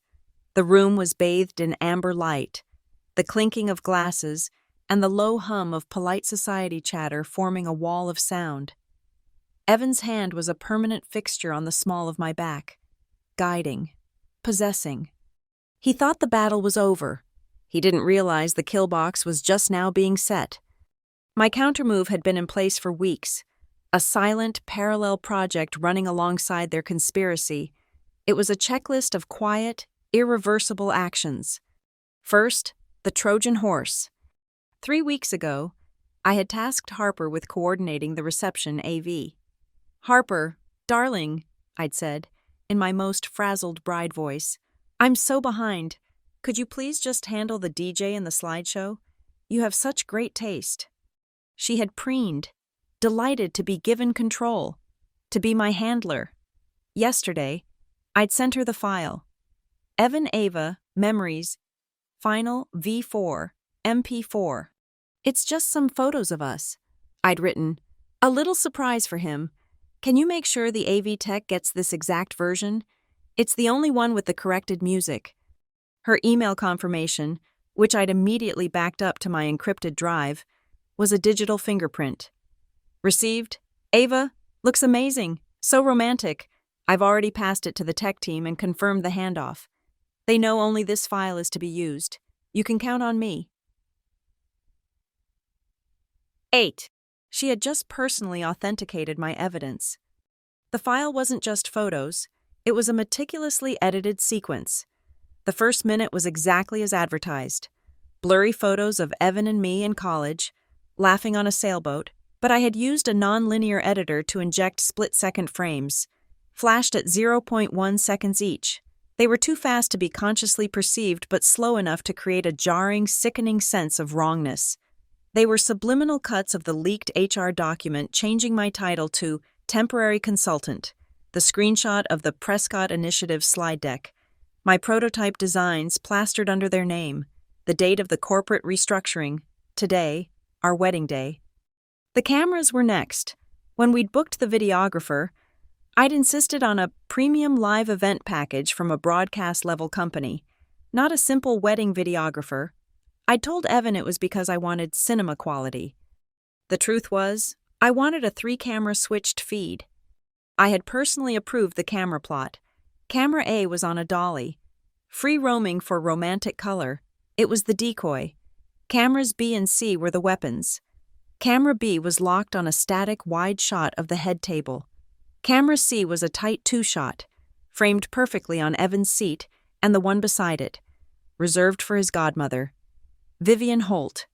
The room was bathed in amber light, the clinking of glasses and the low hum of polite society chatter forming a wall of sound. Evan's hand was a permanent fixture on the small of my back, guiding, possessing. He thought the battle was over. He didn't realize the kill box was just now being set. My countermove had been in place for weeks, a silent, parallel project running alongside their conspiracy. It was a checklist of quiet, irreversible actions. First, The Trojan Horse. 3 weeks ago, I had tasked Harper with coordinating the reception AV. "Harper, darling," I'd said, in my most frazzled bride voice, "I'm so behind. Could you please just handle the DJ and the slideshow? You have such great taste." She had preened, delighted to be given control, to be my handler. Yesterday, I'd sent her the file. Evan Ava, Memories, Final V4, MP4. "It's just some photos of us," I'd written. "A little surprise for him. Can you make sure the AV tech gets this exact version? It's the only one with the corrected music." Her email confirmation, which I'd immediately backed up to my encrypted drive, was a digital fingerprint. "Received. Ava, looks amazing. So romantic. I've already passed it to the tech team and confirmed the handoff. They know only this file is to be used. You can count on me." 8. She had just personally authenticated my evidence. The file wasn't just photos, it was a meticulously edited sequence. The first minute was exactly as advertised. Blurry photos of Evan and me in college, laughing on a sailboat, but I had used a non-linear editor to inject split-second frames, flashed at 0.1 seconds each. They were too fast to be consciously perceived but slow enough to create a jarring, sickening sense of wrongness. They were subliminal cuts of the leaked HR document changing my title to Temporary Consultant, the screenshot of the Prescott Initiative slide deck, my prototype designs plastered under their name, the date of the corporate restructuring, today, our wedding day. The cameras were next. When we'd booked the videographer, I'd insisted on a premium live event package from a broadcast-level company, not a simple wedding videographer. I'd told Evan it was because I wanted cinema quality. The truth was, I wanted a 3-camera switched feed. I had personally approved the camera plot. Camera A was on a dolly. Free roaming for romantic color. It was the decoy. Cameras B and C were the weapons. Camera B was locked on a static wide shot of the head table. Camera C was a tight 2-shot, framed perfectly on Evan's seat and the one beside it, reserved for his godmother, Vivian Holt.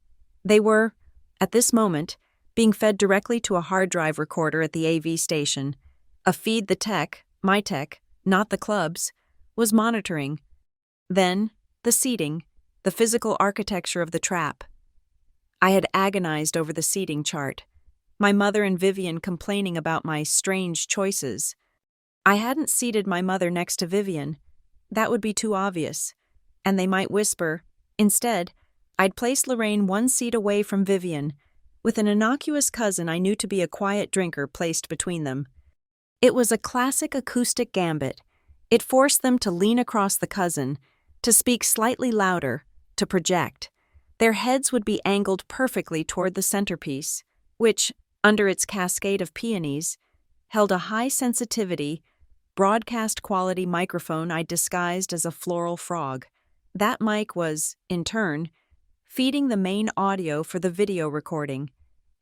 They were, at this moment, being fed directly to a hard drive recorder at the AV station, a feed the tech, my tech, not the club's, was monitoring. Then, the seating, the physical architecture of the trap. I had agonized over the seating chart, my mother and Vivian complaining about my strange choices. I hadn't seated my mother next to Vivian. That would be too obvious, and they might whisper. Instead, I'd placed Lorraine 1 seat away from Vivian, with an innocuous cousin I knew to be a quiet drinker placed between them. It was a classic acoustic gambit. It forced them to lean across the cousin, to speak slightly louder, to project. Their heads would be angled perfectly toward the centerpiece, which, under its cascade of peonies, held a high-sensitivity, broadcast-quality microphone I disguised as a floral frog. That mic was, in turn, feeding the main audio for the video recording.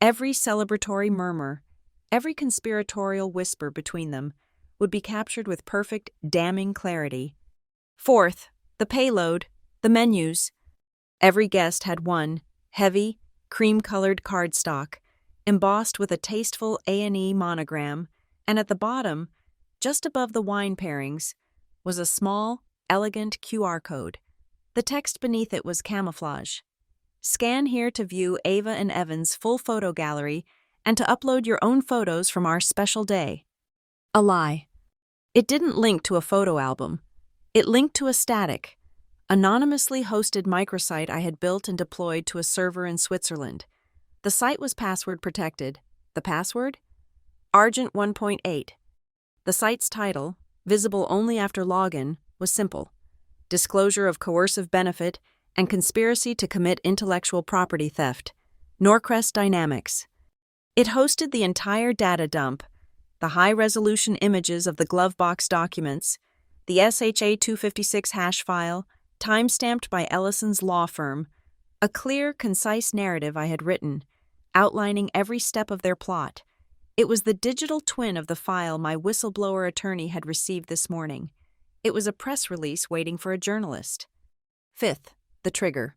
Every celebratory murmur, every conspiratorial whisper between them, would be captured with perfect, damning clarity. Fourth, the payload, the menus. Every guest had one, heavy, cream-colored cardstock, embossed with a tasteful A&E monogram, and at the bottom, just above the wine pairings, was a small, elegant QR code. The text beneath it was camouflage. Scan here to view Ava and Evan's full photo gallery and to upload your own photos from our special day. A lie. It didn't link to a photo album. It linked to a static, anonymously hosted microsite I had built and deployed to a server in Switzerland. The site was password protected. The password? Argent 1.8. The site's title, visible only after login, was simple: disclosure of coercive benefit and conspiracy to commit intellectual property theft, Norcrest Dynamics. It hosted the entire data dump, the high-resolution images of the glovebox documents, the SHA-256 hash file, time-stamped by Ellison's law firm, a clear, concise narrative I had written, outlining every step of their plot. It was the digital twin of the file my whistleblower attorney had received this morning. It was a press release waiting for a journalist. Fifth, the trigger.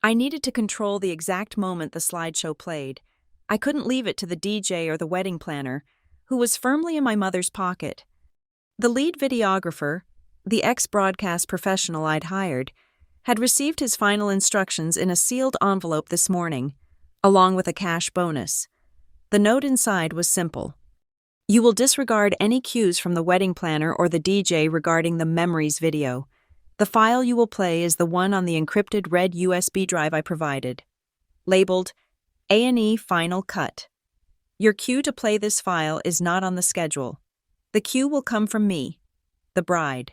I needed to control the exact moment the slideshow played. I couldn't leave it to the DJ or the wedding planner, who was firmly in my mother's pocket. The lead videographer, the ex-broadcast professional I'd hired, had received his final instructions in a sealed envelope this morning, along with a cash bonus. The note inside was simple. You will disregard any cues from the wedding planner or the DJ regarding the memories video. The file you will play is the one on the encrypted red USB drive I provided, labeled A&E Final Cut. Your cue to play this file is not on the schedule. The cue will come from me, the bride.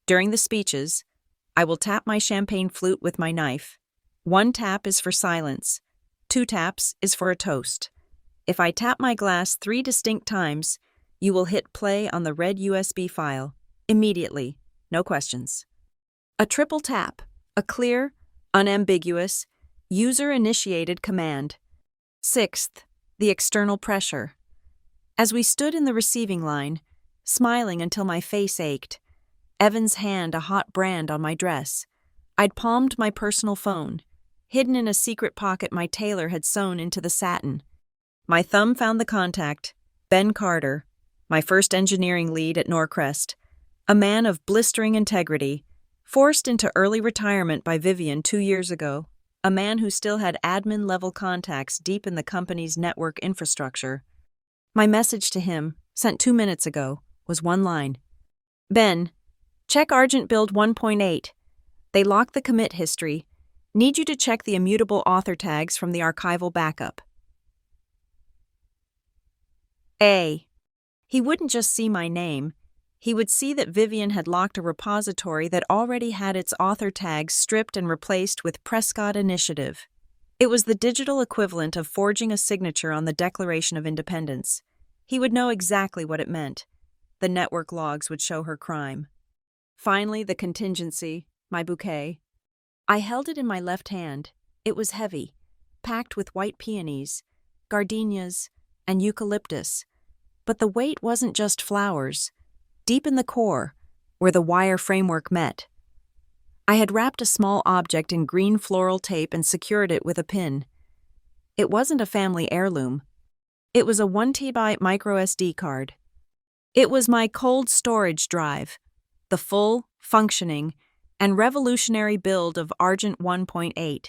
During the speeches, I will tap my champagne flute with my knife. 1 tap is for silence. 2 taps is for a toast. If I tap my glass 3 distinct times, you will hit play on the red USB file, immediately, no questions. A triple tap, a clear, unambiguous, user-initiated command. 6th, the external pressure. As we stood in the receiving line, smiling until my face ached, Evan's hand a hot brand on my dress, I'd palmed my personal phone, hidden in a secret pocket my tailor had sewn into the satin. My thumb found the contact, Ben Carter, my first engineering lead at Norcrest, a man of blistering integrity, forced into early retirement by Vivian 2 years ago, a man who still had admin-level contacts deep in the company's network infrastructure. My message to him, sent 2 minutes ago, was 1 line. Ben, check Argent Build 1.8. They locked the commit history. Need you to check the immutable author tags from the archival backup. A. He wouldn't just see my name. He would see that Vivian had locked a repository that already had its author tags stripped and replaced with Prescott Initiative. It was the digital equivalent of forging a signature on the Declaration of Independence. He would know exactly what it meant. The network logs would show her crime. Finally, the contingency, my bouquet. I held it in my left hand. It was heavy, packed with white peonies, gardenias, and eucalyptus. But the weight wasn't just flowers. Deep in the core, where the wire framework met, I had wrapped a small object in green floral tape and secured it with a pin. It wasn't a family heirloom. It was a 1 TB micro SD card. It was my cold storage drive, the full, functioning, and revolutionary build of Argent 1.8.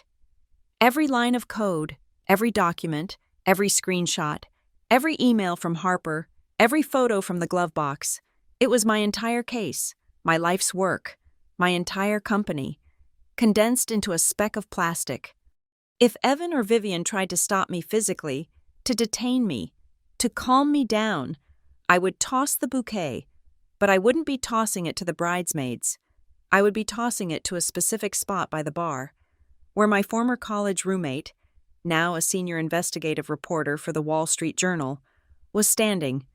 Every line of code, every document, every screenshot, every email from Harper, every photo from the glove box. It was my entire case, my life's work, my entire company, condensed into a speck of plastic. If Evan or Vivian tried to stop me physically, to detain me, to calm me down, I would toss the bouquet, but I wouldn't be tossing it to the bridesmaids. I would be tossing it to a specific spot by the bar, where my former college roommate, now a senior investigative reporter for the Wall Street Journal, was standing,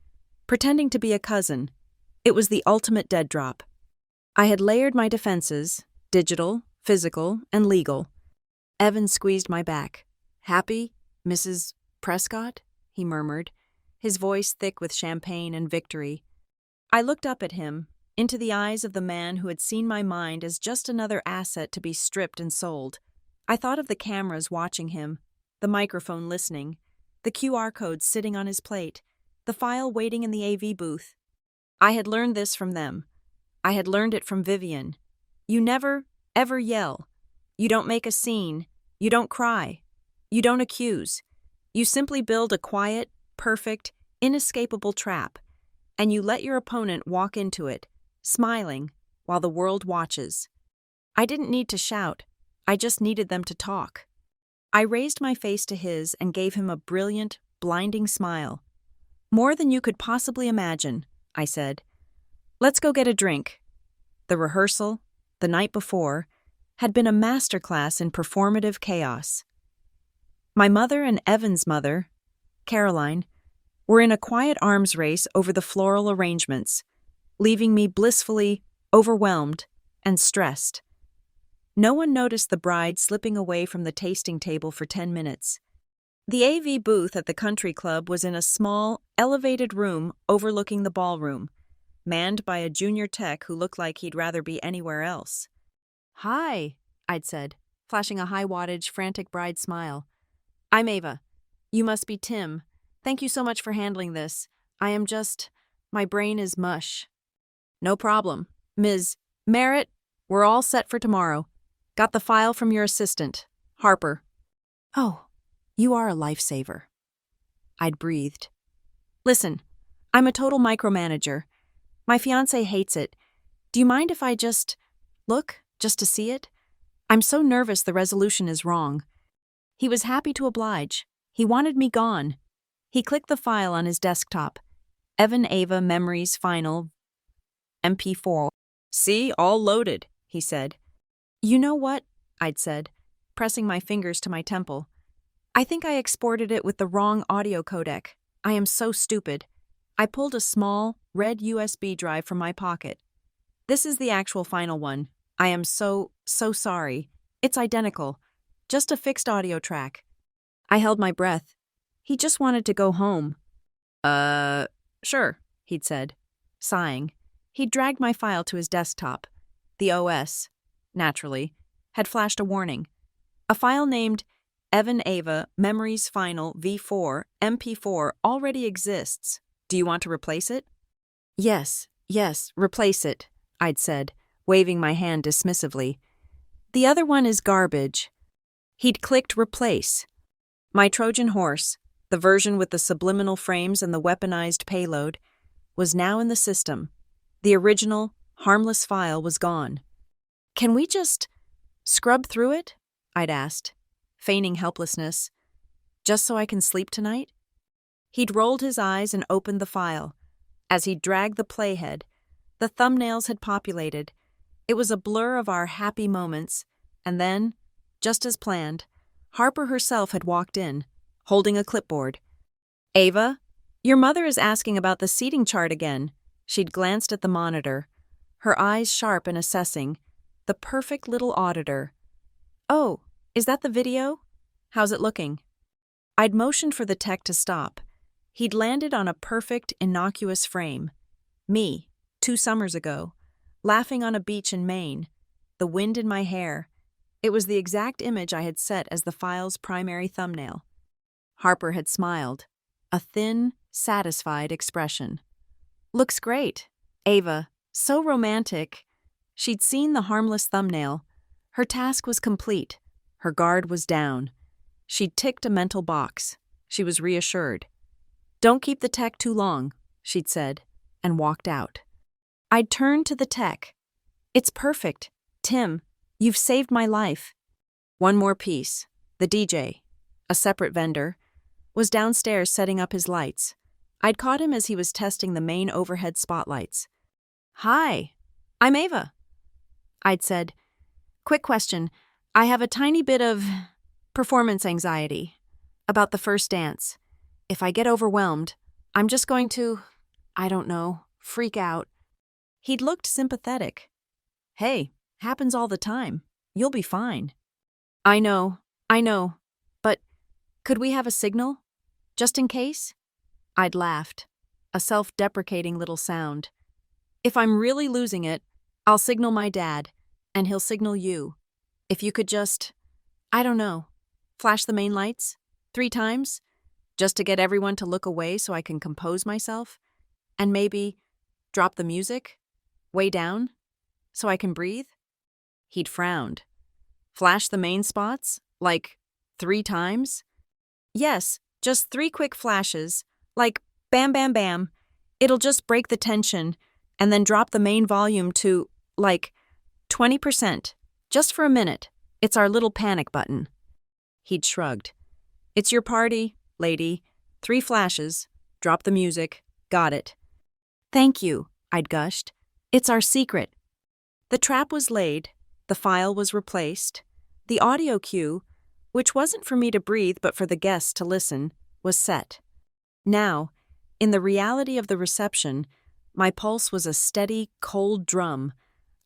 pretending to be a cousin. It was the ultimate dead drop. I had layered my defenses, digital, physical, and legal. Evan squeezed my back. "Happy, Mrs. Prescott?" he murmured, his voice thick with champagne and victory. I looked up at him, into the eyes of the man who had seen my mind as just another asset to be stripped and sold. I thought of the cameras watching him, the microphone listening, the QR code sitting on his plate, the file waiting in the AV booth. I had learned this from them. I had learned it from Vivian. You never, ever yell. You don't make a scene. You don't cry. You don't accuse. You simply build a quiet, perfect, inescapable trap, and you let your opponent walk into it, smiling, while the world watches. I didn't need to shout. I just needed them to talk. I raised my face to his and gave him a brilliant, blinding smile. "More than you could possibly imagine," I said. "Let's go get a drink." The rehearsal, the night before, had been a masterclass in performative chaos. My mother and Evan's mother, Caroline, were in a quiet arms race over the floral arrangements, leaving me blissfully overwhelmed and stressed. No one noticed the bride slipping away from the tasting table for 10 minutes. The AV booth at the country club was in a small, elevated room overlooking the ballroom, manned by a junior tech who looked like he'd rather be anywhere else. "Hi," I'd said, flashing a high-wattage, frantic bride smile. I'm Ava. You must be Tim. Thank you so much for handling this. My brain is mush. No problem. Ms. Merritt, we're all set for tomorrow. Got the file from your assistant, Harper. Oh, you are a lifesaver. I'd breathed. Listen, I'm a total micromanager. My fiancé hates it. Do you mind if I just look, just to see it? I'm so nervous the resolution is wrong. He was happy to oblige. He wanted me gone. He clicked the file on his desktop. Evan Ava Memories Final MP4. See, all loaded, he said. You know what? I'd said, pressing my fingers to my temple. I think I exported it with the wrong audio codec. I am so stupid. I pulled a small, red USB drive from my pocket. This is the actual final one. I am so sorry. It's identical. Just a fixed audio track. I held my breath. He just wanted to go home. Sure, he'd said, sighing. He'd dragged my file to his desktop. The OS, naturally, had flashed a warning. A file named Evan Ava Memories Final V4 MP4 already exists. Do you want to replace it? Yes, replace it, I'd said, waving my hand dismissively. The other one is garbage. He'd clicked replace. My Trojan horse, the version with the subliminal frames and the weaponized payload, was now in the system. The original, harmless file was gone. Can we just scrub through it? I'd asked, feigning helplessness. Just so I can sleep tonight? He'd rolled his eyes and opened the file. As he dragged the playhead, the thumbnails had populated. It was a blur of our happy moments, and then, just as planned, Harper herself had walked in, holding a clipboard. Ava, your mother is asking about the seating chart again. She'd glanced at the monitor, her eyes sharp and assessing, the perfect little auditor. Oh, is that the video? How's it looking? I'd motioned for the tech to stop. He'd landed on a perfect, innocuous frame. Me, 2 summers ago, laughing on a beach in Maine, the wind in my hair. It was the exact image I had set as the file's primary thumbnail. Harper had smiled, a thin, satisfied expression. Looks great. Ava, so romantic. She'd seen the harmless thumbnail. Her task was complete. Her guard was down. She'd ticked a mental box. She was reassured. Don't keep the tech too long, she'd said, and walked out. I'd turned to the tech. It's perfect. Tim, you've saved my life. One more piece. The DJ, a separate vendor, was downstairs setting up his lights. I'd caught him as he was testing the main overhead spotlights. Hi, I'm Ava. I'd said, quick question. I have a tiny bit of performance anxiety about the first dance. If I get overwhelmed, I'm just going to, freak out. He'd looked sympathetic. Hey, happens all the time. You'll be fine. I know, but could we have a signal? Just in case? I'd laughed, a self-deprecating little sound. If I'm really losing it, I'll signal my dad, and he'll signal you. If you could just, flash the main lights 3 times, just to get everyone to look away so I can compose myself, and maybe drop the music way down so I can breathe. He'd frowned. Flash the main spots, 3 times? Yes, just 3 quick flashes, bam, bam, bam. It'll just break the tension, and then drop the main volume to, 20%, just for a minute. It's our little panic button. He'd shrugged. It's your party, lady. 3 flashes. Drop the music. Got it. Thank you, I'd gushed. It's our secret. The trap was laid. The file was replaced. The audio cue, which wasn't for me to breathe but for the guests to listen, was set. Now, in the reality of the reception, my pulse was a steady, cold drum.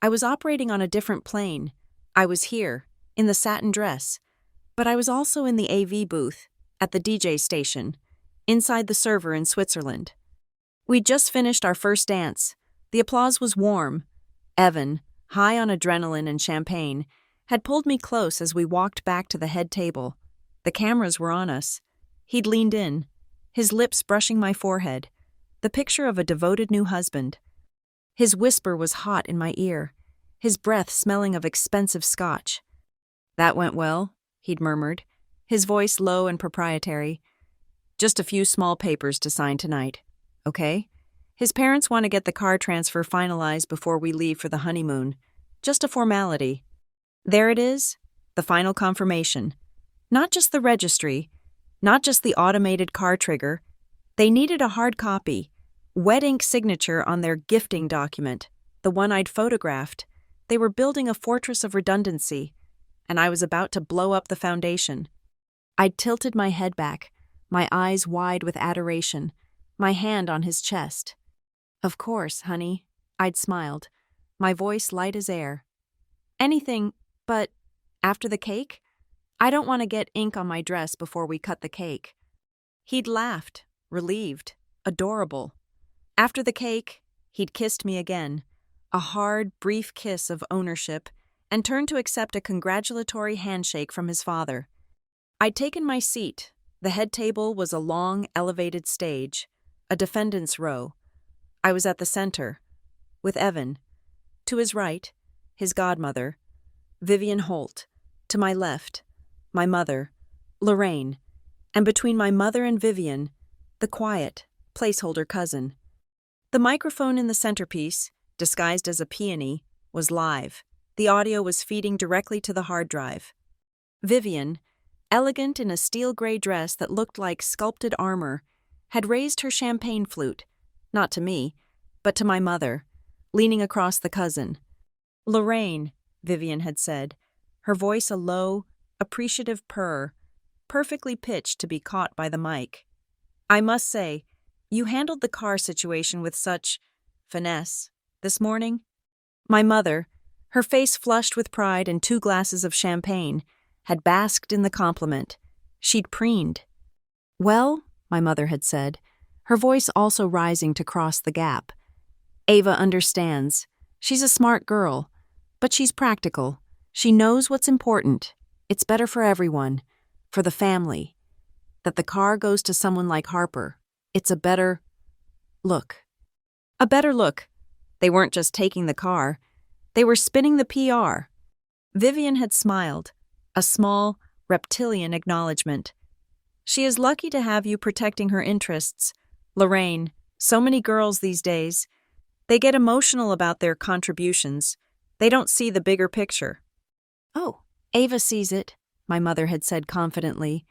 I was operating on a different plane. I was here, in the satin dress, but I was also in the AV booth, at the DJ station, inside the server in Switzerland. We'd just finished our first dance. The applause was warm. Evan, high on adrenaline and champagne, had pulled me close as we walked back to the head table. The cameras were on us. He'd leaned in, his lips brushing my forehead, the picture of a devoted new husband. His whisper was hot in my ear, his breath smelling of expensive scotch. "That went well," he'd murmured, his voice low and proprietary. "Just a few small papers to sign tonight, okay? His parents want to get the car transfer finalized before we leave for the honeymoon. Just a formality." There it is, the final confirmation. Not just the registry, not just the automated car trigger. They needed a hard copy, wet ink signature on their gifting document, the one I'd photographed. They were building a fortress of redundancy, and I was about to blow up the foundation. I'd tilted my head back, my eyes wide with adoration, my hand on his chest. "Of course, honey," I'd smiled, my voice light as air. "Anything, but after the cake? I don't want to get ink on my dress before we cut the cake." He'd laughed, relieved, adorable. After the cake, he'd kissed me again, a hard, brief kiss of ownership, and turned to accept a congratulatory handshake from his father. I'd taken my seat. The head table was a long, elevated stage, a defendant's row. I was at the center, with Evan. To his right, his godmother, Vivian Holt. To my left, my mother, Lorraine. And between my mother and Vivian, the quiet, placeholder cousin. The microphone in the centerpiece, disguised as a peony, was live. The audio was feeding directly to the hard drive. Vivian, elegant in a steel-gray dress that looked like sculpted armor, had raised her champagne flute, not to me, but to my mother, leaning across the cousin. "Lorraine," Vivian had said, her voice a low, appreciative purr, perfectly pitched to be caught by the mic. "I must say, you handled the car situation with such finesse this morning." My mother, her face flushed with pride and 2 glasses of champagne, had basked in the compliment. She'd preened. "Well," my mother had said, her voice also rising to cross the gap, "Ava understands. She's a smart girl, but she's practical. She knows what's important. It's better for everyone, for the family. That the car goes to someone like Harper. It's a better look." A better look. They weren't just taking the car. They were spinning the PR. Vivian had smiled, a small, reptilian acknowledgement. "She is lucky to have you protecting her interests. Lorraine, so many girls these days. They get emotional about their contributions. They don't see the bigger picture." "Oh, Ava sees it," my mother had said confidently.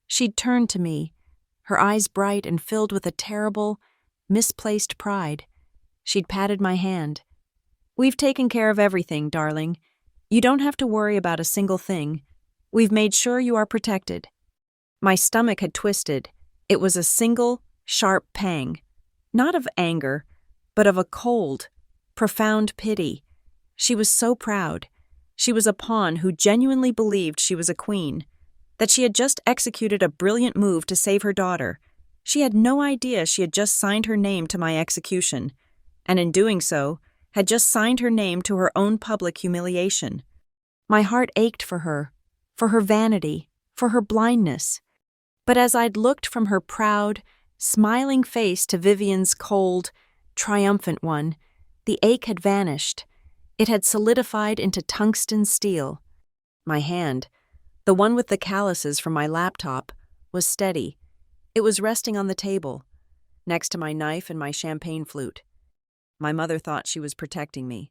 She'd turned to me, her eyes bright and filled with a terrible, misplaced pride. She'd patted my hand. "We've taken care of everything, darling. You don't have to worry about a single thing. We've made sure you are protected." My stomach had twisted. It was a single, sharp pang, not of anger, but of a cold, profound pity. She was so proud. She was a pawn who genuinely believed she was a queen, that she had just executed a brilliant move to save her daughter. She had no idea she had just signed her name to my execution, and in doing so, had just signed her name to her own public humiliation. My heart ached for her vanity, for her blindness. But as I'd looked from her proud, smiling face to Vivian's cold, triumphant one, the ache had vanished. It had solidified into tungsten steel. My hand, the one with the calluses from my laptop, was steady. It was resting on the table, next to my knife and my champagne flute. My mother thought she was protecting me.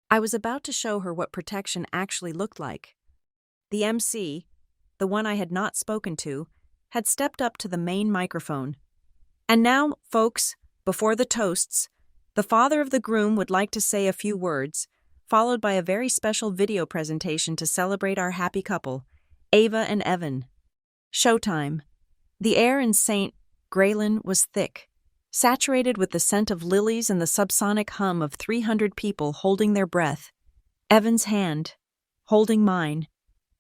I was about to show her what protection actually looked like. The MC, the one I had not spoken to, had stepped up to the main microphone. "And now, folks, before the toasts, the father of the groom would like to say a few words, followed by a very special video presentation to celebrate our happy couple, Ava and Evan." Showtime. The air in St. Graylin was thick, saturated with the scent of lilies and the subsonic hum of 300 people holding their breath. Evan's hand, holding mine,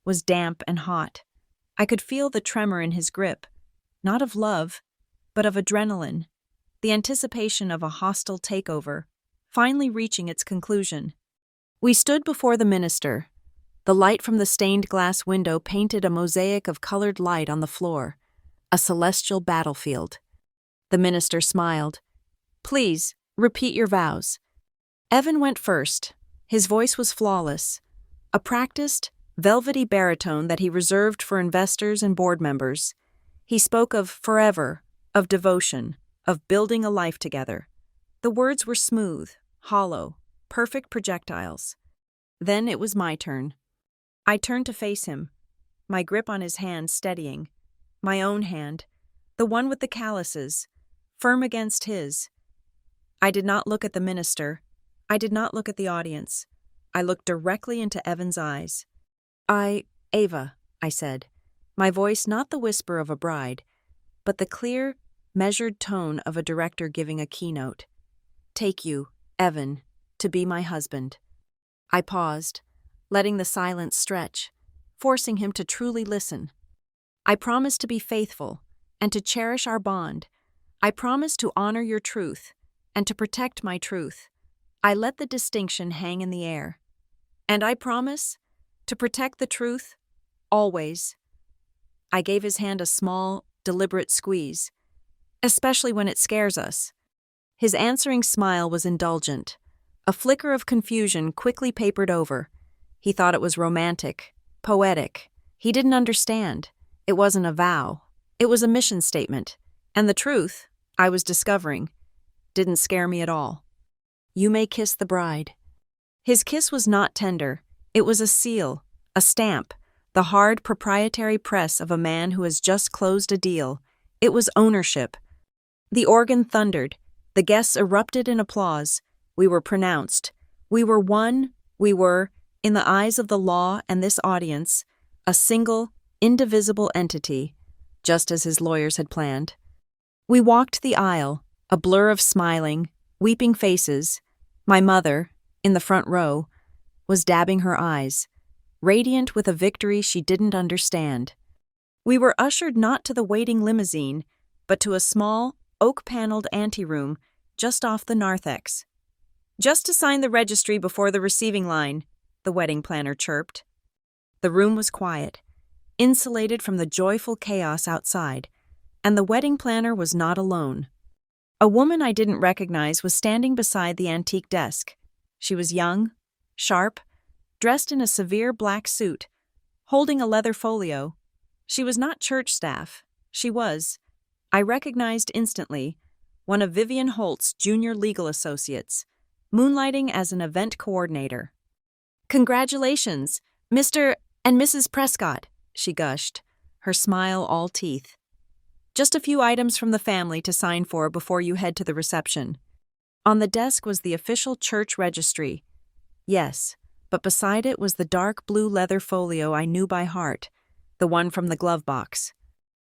was damp and hot. I could feel the tremor in his grip, not of love, but of adrenaline, the anticipation of a hostile takeover, finally reaching its conclusion. We stood before the minister. The light from the stained glass window painted a mosaic of colored light on the floor, a celestial battlefield. The minister smiled. "Please, repeat your vows." Evan went first. His voice was flawless, a practiced, velvety baritone that he reserved for investors and board members. He spoke of forever, of devotion, of building a life together. The words were smooth, hollow, perfect projectiles. Then it was my turn. I turned to face him, my grip on his hand steadying. My own hand, the one with the calluses, firm against his. I did not look at the minister. I did not look at the audience. I looked directly into Evan's eyes. Ava, I said, my voice not the whisper of a bride, but the clear, measured tone of a director giving a keynote. Take you, Evan, to be my husband. I paused, letting the silence stretch, forcing him to truly listen. I promise to be faithful and to cherish our bond. I promise to honor your truth and to protect my truth. I let the distinction hang in the air. And I promise to protect the truth, always. I gave his hand a small, deliberate squeeze, especially when it scares us. His answering smile was indulgent. A flicker of confusion quickly papered over. He thought it was romantic, poetic. He didn't understand. It wasn't a vow. It was a mission statement. And the truth, I was discovering, didn't scare me at all. You may kiss the bride. His kiss was not tender. It was a seal, a stamp, the hard proprietary press of a man who has just closed a deal. It was ownership. The organ thundered. The guests erupted in applause. We were pronounced. We were one. We were, in the eyes of the law and this audience, a single, indivisible entity, just as his lawyers had planned. We walked the aisle, a blur of smiling, weeping faces. My mother, in the front row, was dabbing her eyes, radiant with a victory she didn't understand. We were ushered not to the waiting limousine, but to a small, oak-paneled anteroom just off the narthex. Just to sign the registry before the receiving line, the wedding planner chirped. The room was quiet, insulated from the joyful chaos outside, and the wedding planner was not alone. A woman I didn't recognize was standing beside the antique desk. She was young, sharp, dressed in a severe black suit, holding a leather folio. She was not church staff. She was, I recognized instantly, one of Vivian Holt's junior legal associates, moonlighting as an event coordinator. "Congratulations, Mr. and Mrs. Prescott," she gushed, her smile all teeth. "Just a few items from the family to sign for before you head to the reception." On the desk was the official church registry. Yes, but beside it was the dark blue leather folio I knew by heart, the one from the glove box.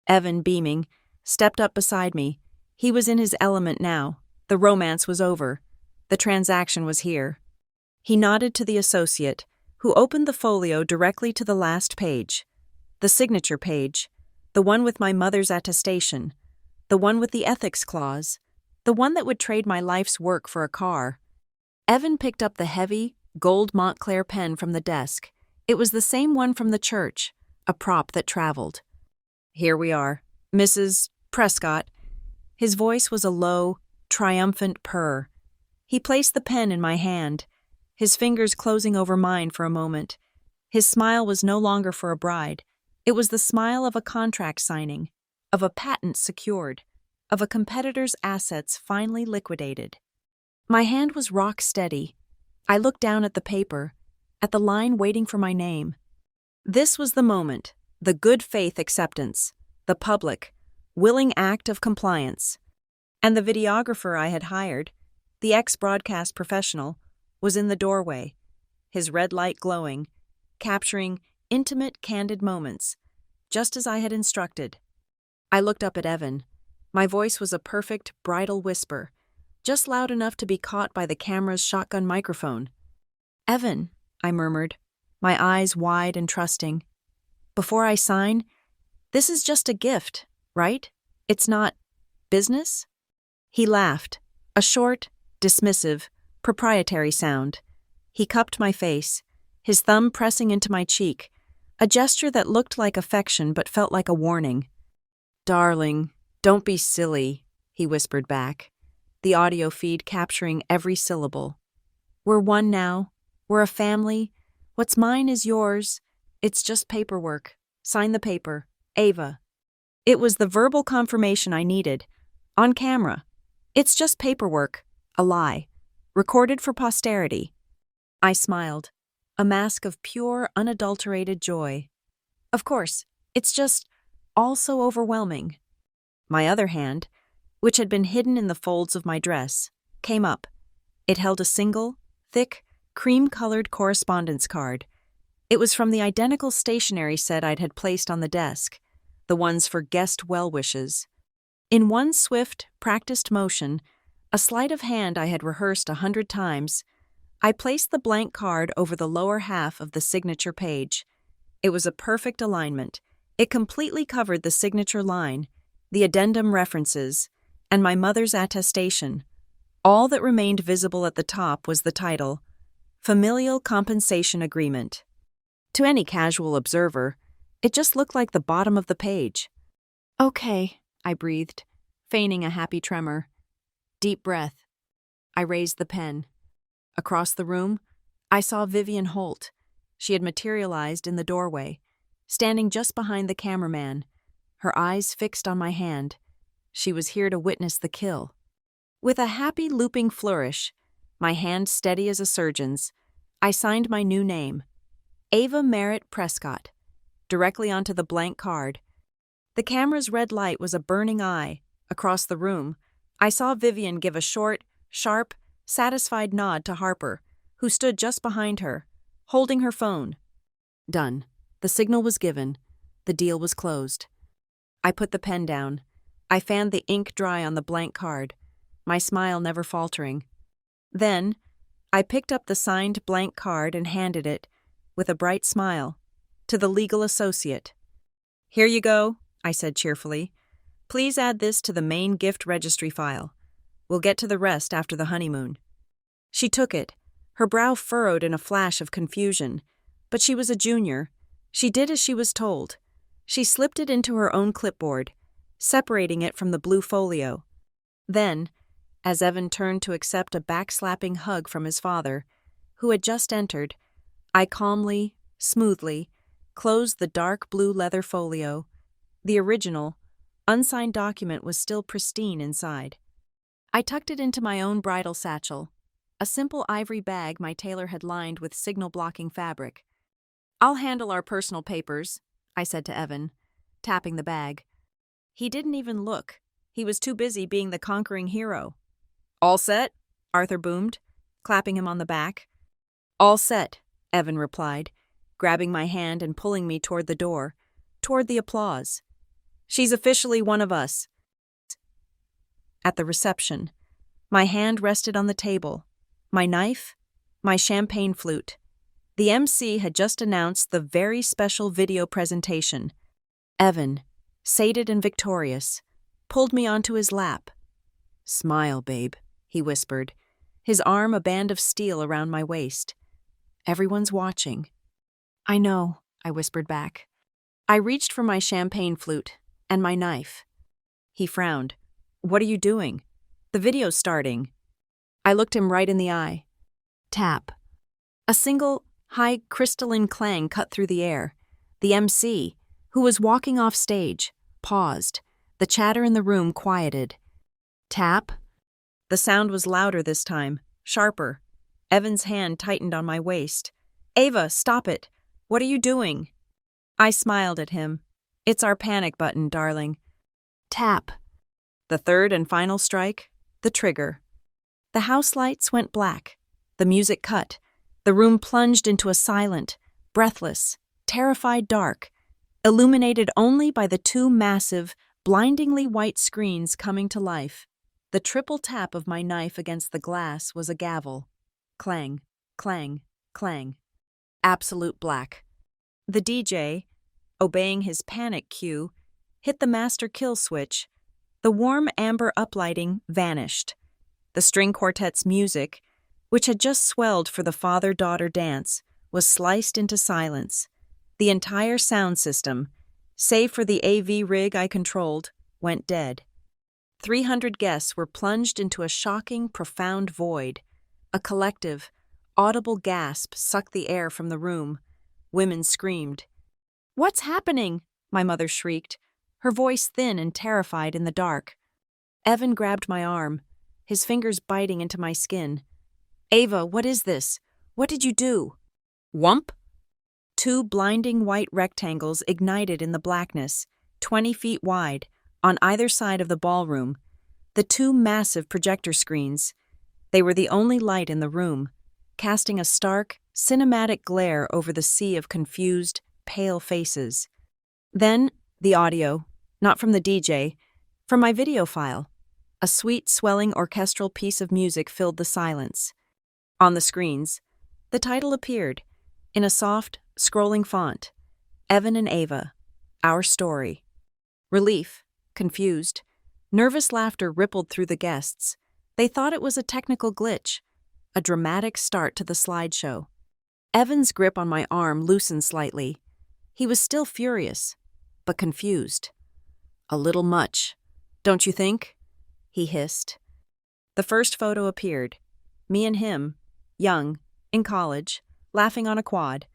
Evan, beaming, stepped up beside me. He was in his element now. The romance was over. The transaction was here. He nodded to the associate, who opened the folio directly to the last page. The signature page. The one with my mother's attestation. The one with the ethics clause. The one that would trade my life's work for a car. Evan picked up the heavy, gold Montclair pen from the desk. It was the same one from the church, a prop that traveled. "Here we are, Mrs. Prescott." His voice was a low, triumphant purr. He placed the pen in my hand, his fingers closing over mine for a moment. His smile was no longer for a bride. It was the smile of a contract signing, of a patent secured, of a competitor's assets finally liquidated. My hand was rock steady. I looked down at the paper, at the line waiting for my name. This was the moment, the good faith acceptance, the public, willing act of compliance. And the videographer I had hired, the ex-broadcast professional, was in the doorway, his red light glowing, capturing intimate, candid moments, just as I had instructed. I looked up at Evan. My voice was a perfect bridal whisper, just loud enough to be caught by the camera's shotgun microphone. "Evan," I murmured, my eyes wide and trusting. "Before I sign, this is just a gift, right? It's not business?" He laughed, a short, dismissive, proprietary sound. He cupped my face, his thumb pressing into my cheek, a gesture that looked like affection but felt like a warning. "Darling, don't be silly," he whispered back, the audio feed capturing every syllable. "We're one now. We're a family. What's mine is yours. It's just paperwork. Sign the paper. Ava." It was the verbal confirmation I needed. On camera. It's just paperwork. A lie. Recorded for posterity. I smiled. A mask of pure, unadulterated joy. Of course, it's just all so overwhelming. My other hand, which had been hidden in the folds of my dress, came up. It held a single, thick, cream-colored correspondence card. It was from the identical stationery set I'd had placed on the desk, the ones for guest well-wishes. In one swift, practiced motion, a sleight of hand I had rehearsed 100 times, I placed the blank card over the lower half of the signature page. It was a perfect alignment. It completely covered the signature line, the addendum references, and my mother's attestation. All that remained visible at the top was the title, Familial Compensation Agreement. To any casual observer, it just looked like the bottom of the page. "Okay," I breathed, feigning a happy tremor. Deep breath. I raised the pen. Across the room, I saw Vivian Holt. She had materialized in the doorway, standing just behind the cameraman, her eyes fixed on my hand. She was here to witness the kill. With a happy looping flourish, my hand steady as a surgeon's, I signed my new name, Ava Merritt Prescott, directly onto the blank card. The camera's red light was a burning eye. Across the room, I saw Vivian give a short, sharp, satisfied nod to Harper, who stood just behind her, holding her phone. Done. The signal was given. The deal was closed. I put the pen down. I fanned the ink dry on the blank card, my smile never faltering. Then, I picked up the signed blank card and handed it, with a bright smile, to the legal associate. "Here you go," I said cheerfully. "Please add this to the main gift registry file. We'll get to the rest after the honeymoon." She took it, her brow furrowed in a flash of confusion. But she was a junior. She did as she was told. She slipped it into her own clipboard, separating it from the blue folio. Then, as Evan turned to accept a backslapping hug from his father, who had just entered, I calmly, smoothly, closed the dark blue leather folio. The original, unsigned document was still pristine inside. I tucked it into my own bridal satchel, a simple ivory bag my tailor had lined with signal-blocking fabric. "I'll handle our personal papers," I said to Evan, tapping the bag. He didn't even look. He was too busy being the conquering hero. "All set?" Arthur boomed, clapping him on the back. "All set," Evan replied, grabbing my hand and pulling me toward the door, toward the applause. "She's officially one of us." At the reception, my hand rested on the table, my knife, my champagne flute. The MC had just announced the very special video presentation. Evan, sated and victorious, pulled me onto his lap. "Smile, babe," he whispered, his arm a band of steel around my waist. "Everyone's watching." "I know," I whispered back. I reached for my champagne flute and my knife. He frowned. "What are you doing?" "The video's starting." I looked him right in the eye. Tap. A single, high crystalline clang cut through the air. The MC, who was walking off stage, paused. The chatter in the room quieted. Tap. The sound was louder this time, sharper. Evan's hand tightened on my waist. "Ava, stop it. What are you doing?" I smiled at him. "It's our panic button, darling." Tap. The third and final strike, the trigger. The house lights went black. The music cut. The room plunged into a silent, breathless, terrified dark, illuminated only by the two massive, blindingly white screens coming to life. The triple tap of my knife against the glass was a gavel. Clang, clang, clang. Absolute black. The DJ, obeying his panic cue, hit the master kill switch. The warm amber uplighting vanished. The string quartet's music, which had just swelled for the father-daughter dance, was sliced into silence. The entire sound system, save for the AV rig I controlled, went dead. 300 guests were plunged into a shocking, profound void. A collective, audible gasp sucked the air from the room. Women screamed. "What's happening?" my mother shrieked, her voice thin and terrified in the dark. Evan grabbed my arm, his fingers biting into my skin. "Ava, what is this? What did you do?" "Whump!" Two blinding white rectangles ignited in the blackness, 20 feet wide, on either side of the ballroom. The two massive projector screens. They were the only light in the room, casting a stark, cinematic glare over the sea of confused, pale faces. Then, the audio, not from the DJ, from my video file. A sweet, swelling orchestral piece of music filled the silence. On the screens, the title appeared, in a soft, scrolling font. Evan and Ava, Our Story. Relief, confused, nervous laughter rippled through the guests. They thought it was a technical glitch, a dramatic start to the slideshow. Evan's grip on my arm loosened slightly. He was still furious, but confused. "A little much, don't you think?" he hissed. The first photo appeared. Me and him, young, in college, laughing on a quad.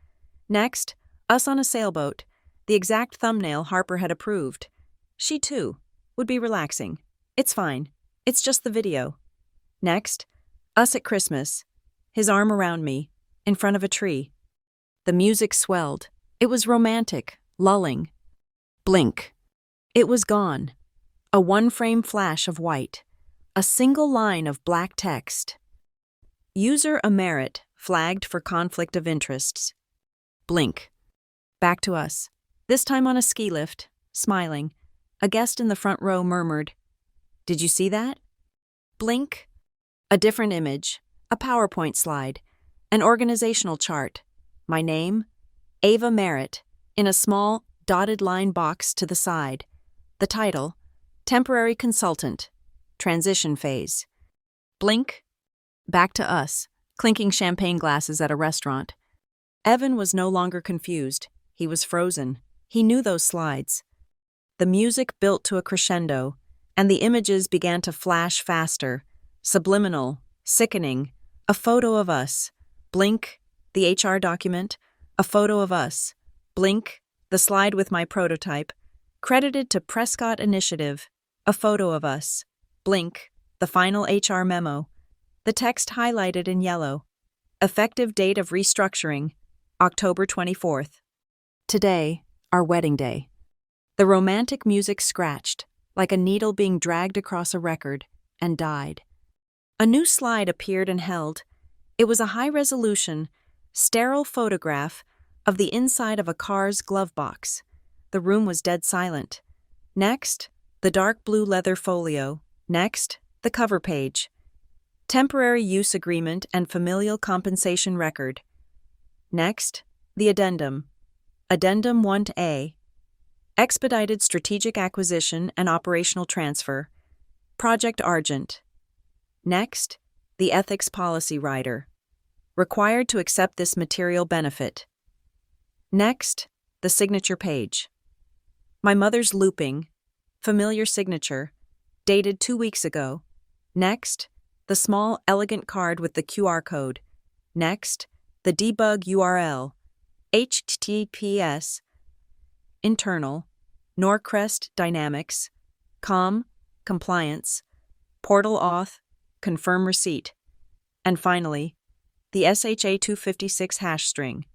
Next, us on a sailboat, the exact thumbnail Harper had approved. She, too, would be relaxing. "It's fine. It's just the video." Next, us at Christmas, his arm around me, in front of a tree. The music swelled. It was romantic, lulling. Blink. It was gone. A one-frame flash of white. A single line of black text. User Amerit flagged for conflict of interests. Blink. Back to us. This time on a ski lift, smiling. A guest in the front row murmured, "Did you see that?" Blink. A different image. A PowerPoint slide. An organizational chart. My name, Ava Merritt, in a small, dotted line box to the side. The title, Temporary Consultant, Transition Phase. Blink. Back to us, clinking champagne glasses at a restaurant. Evan was no longer confused. He was frozen. He knew those slides. The music built to a crescendo, and the images began to flash faster, subliminal, sickening. A photo of us. Blink, the HR document. A photo of us. Blink, the slide with my prototype. Credited to Prescott Initiative. A photo of us. Blink, the final HR memo. The text highlighted in yellow. Effective date of restructuring, October 24th. Today, our wedding day. The romantic music scratched, like a needle being dragged across a record, and died. A new slide appeared and held. It was a high-resolution, sterile photograph of the inside of a car's glove box. The room was dead silent. Next, the dark blue leather folio. Next, the cover page. Temporary use agreement and familial compensation record. Next, the addendum. Addendum 1A. Expedited strategic acquisition and operational transfer. Project Argent. Next, the ethics policy rider. Required to accept this material benefit. Next, the signature page. My mother's looping, familiar signature, dated 2 weeks ago. Next, the small, elegant card with the QR code. Next, the debug URL, https, internal, Norcrest Dynamics, compliance, portal auth, confirm receipt. And finally, the SHA-256 hash string,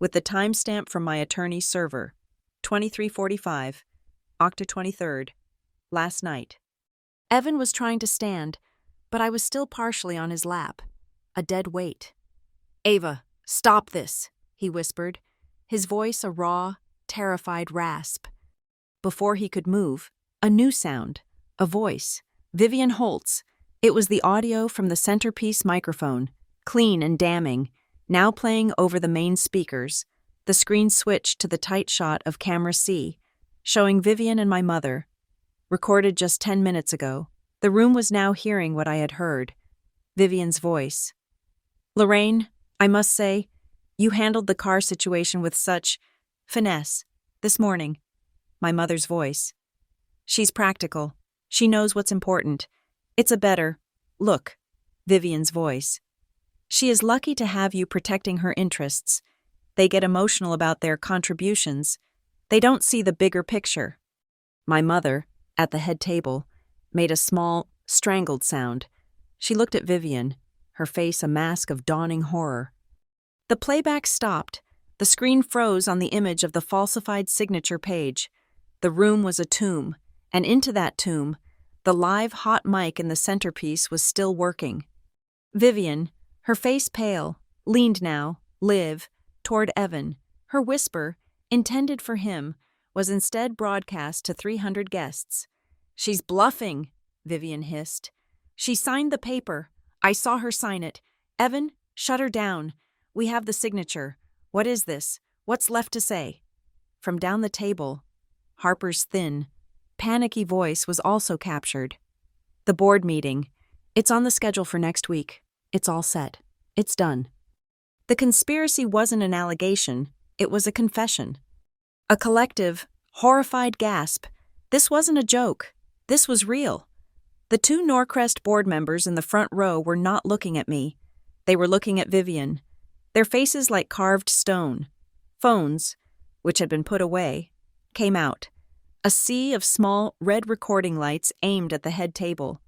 with the timestamp from my attorney's server, 2345, October 23rd, last night. Evan was trying to stand, but I was still partially on his lap, a dead weight. "Ava, stop this," he whispered, his voice a raw, terrified rasp. Before he could move, a new sound, a voice, Vivian Holtz. It was the audio from the centerpiece microphone, clean and damning, now playing over the main speakers. The screen switched to the tight shot of camera C, showing Vivian and my mother. Recorded just 10 minutes ago, the room was now hearing what I had heard. Vivian's voice. "Lorraine, I must say, You handled the car situation with such finesse. This morning. My mother's voice. She's practical. She knows what's important. It's a better look. Vivian's voice. She is lucky to have you protecting her interests. They get emotional about their contributions. They don't see the bigger picture. My mother, at the head table, made a small, strangled sound. She looked at Vivian, her face a mask of dawning horror. The playback stopped. The screen froze on the image of the falsified signature page. The room was a tomb, and into that tomb, the live hot mic in the centerpiece was still working. Vivian, her face pale, leaned now, live, toward Evan. Her whisper, intended for him, was instead broadcast to 300 guests. "She's bluffing," Vivian hissed. "She signed the paper. I saw her sign it. Evan, shut her down. We have the signature. What is this? What's left to say?" From down the table, Harper's thin, panicky voice was also captured. "The board meeting. It's on the schedule for next week. It's all set. It's done." The conspiracy wasn't an allegation. It was a confession. A collective, horrified gasp. This wasn't a joke. This was real. The two Norcrest board members in the front row were not looking at me. They were looking at Vivian, their faces like carved stone. Phones, which had been put away, came out. A sea of small, red recording lights aimed at the head table.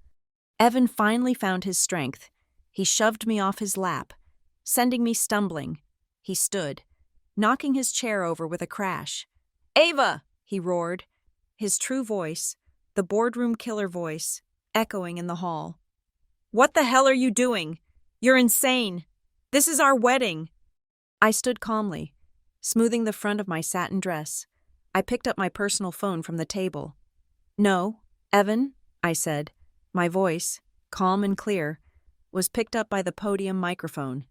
Evan finally found his strength. He shoved me off his lap, sending me stumbling. He stood, knocking his chair over with a crash. "Ava!" he roared, his true voice, the boardroom killer voice, echoing in the hall. "What the hell are you doing? You're insane. This is our wedding." I stood calmly, smoothing the front of my satin dress. I picked up my personal phone from the table. "No, Evan," I said. My voice, calm and clear, was picked up by the podium microphone.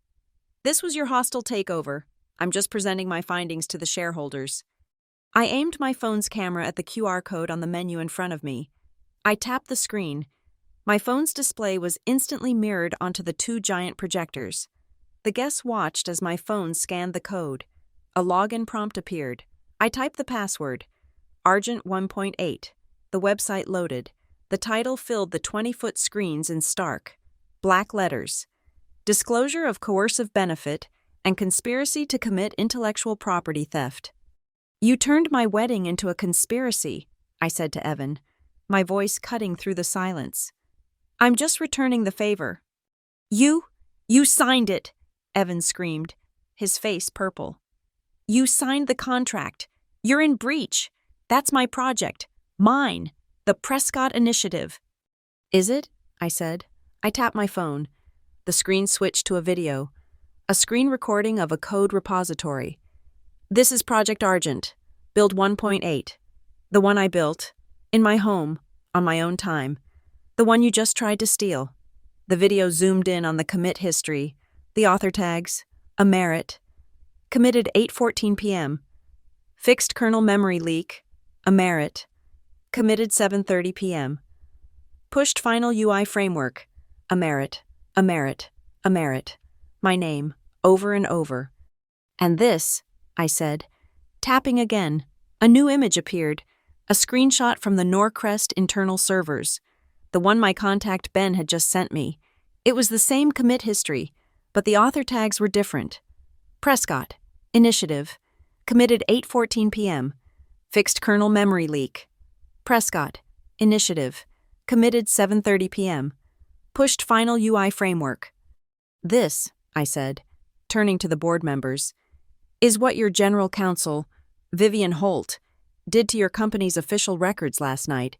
"This was your hostile takeover. I'm just presenting my findings to the shareholders." I aimed my phone's camera at the QR code on the menu in front of me. I tapped the screen. My phone's display was instantly mirrored onto the two giant projectors. The guests watched as my phone scanned the code. A login prompt appeared. I typed the password, Argent 1.8. The website loaded. The title filled the 20-foot screens in stark, black letters. Disclosure of coercive benefit and conspiracy to commit intellectual property theft. "You turned my wedding into a conspiracy," I said to Evan, my voice cutting through the silence. "I'm just returning the favor." You signed it," Evan screamed, his face purple. "You signed the contract. You're in breach. That's my project. Mine. The Prescott Initiative." "Is it?" I said. I tapped my phone. The screen switched to a video, a screen recording of a code repository. "This is Project Argent, Build 1.8. The one I built, in my home, on my own time. The one you just tried to steal." The video zoomed in on the commit history, the author tags, a merit. Committed 8:14 p.m. Fixed kernel memory leak, a merit. Committed 7:30 p.m. Pushed final UI framework, a merit, a merit, a merit. My name, over and over. "And this," I said, tapping again. A new image appeared, a screenshot from the Norcrest internal servers, the one my contact Ben had just sent me. It was the same commit history, but the author tags were different. Prescott, Initiative, committed 8:14 p.m. Fixed kernel memory leak. Prescott, Initiative, committed 7:30 p.m. Pushed final UI framework. "This," I said, turning to the board members, "is what your general counsel, Vivian Holt, did to your company's official records last night.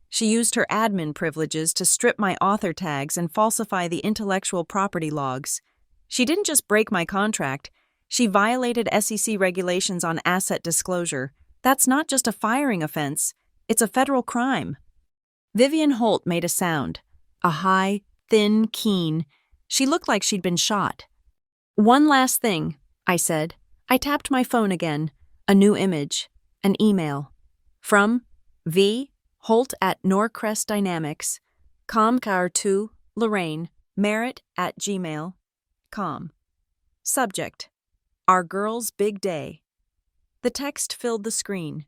She used her admin privileges to strip my author tags and falsify the intellectual property logs. She didn't just break my contract, she violated SEC regulations on asset disclosure. That's not just a firing offense, it's a federal crime." Vivian Holt made a sound, a high, thin, keen. She looked like she'd been shot. "One last thing," I said. I tapped my phone again. A new image, an email. From V. Holt at Norcrest Dynamics, Comcar2, Lorraine, Merritt@gmail.com. Subject: Our girl's big day. The text filled the screen.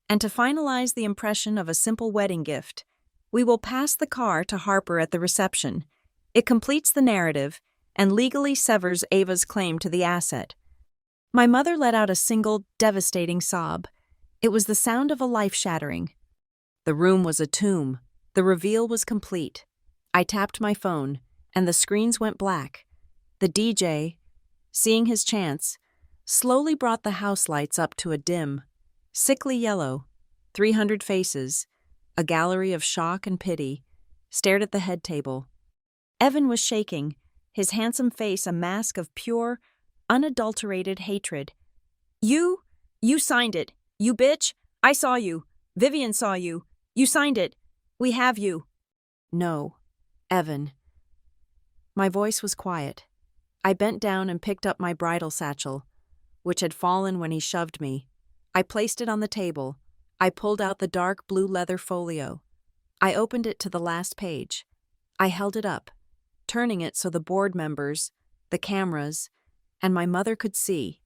And to finalize the impression of a simple wedding gift, we will pass the car to Harper at the reception. It completes the narrative and legally severs Ava's claim to the asset. My mother let out a single, devastating sob. It was the sound of a life shattering. The room was a tomb. The reveal was complete. I tapped my phone, and the screens went black. The DJ, seeing his chance, slowly brought the house lights up to a dim, sickly yellow. 300 faces, a gallery of shock and pity, stared at the head table. Evan was shaking, his handsome face a mask of pure, unadulterated hatred. You signed it. You bitch. I saw you. Vivian saw you. You signed it. We have you. No, Evan. My voice was quiet. I bent down and picked up my bridal satchel, which had fallen when he shoved me. I placed it on the table. I pulled out the dark blue leather folio. I opened it to the last page. I held it up, turning it so the board members, the cameras, and my mother could see.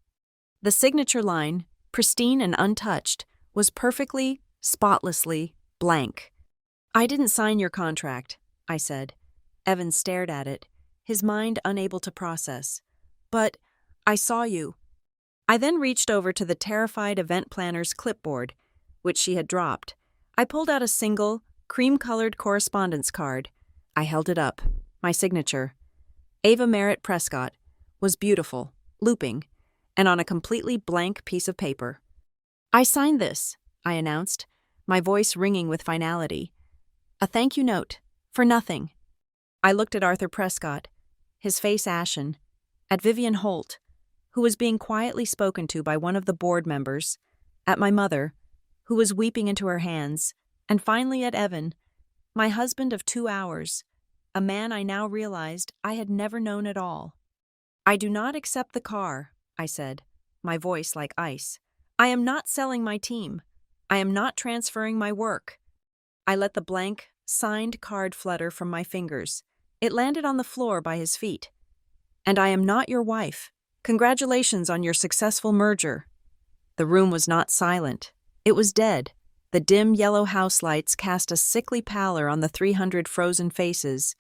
The signature line, pristine and untouched, was perfectly, spotlessly blank. I didn't sign your contract, I said. Evan stared at it, his mind unable to process. But I saw you. I then reached over to the terrified event planner's clipboard, which she had dropped. I pulled out a single, cream-colored correspondence card. I held it up. My signature. Ava Merritt Prescott was beautiful, looping, and on a completely blank piece of paper. I signed this, I announced, my voice ringing with finality. A thank you note, for nothing. I looked at Arthur Prescott, his face ashen, at Vivian Holt, who was being quietly spoken to by one of the board members, at my mother, who was weeping into her hands, and finally at Evan, my husband of 2 hours, a man I now realized I had never known at all. I do not accept the car, I said, my voice like ice. I am not selling my team. I am not transferring my work. I let the blank, signed card flutter from my fingers. It landed on the floor by his feet. And I am not your wife. Congratulations on your successful merger. The room was not silent. It was dead. The dim yellow house lights cast a sickly pallor on the 300 frozen faces.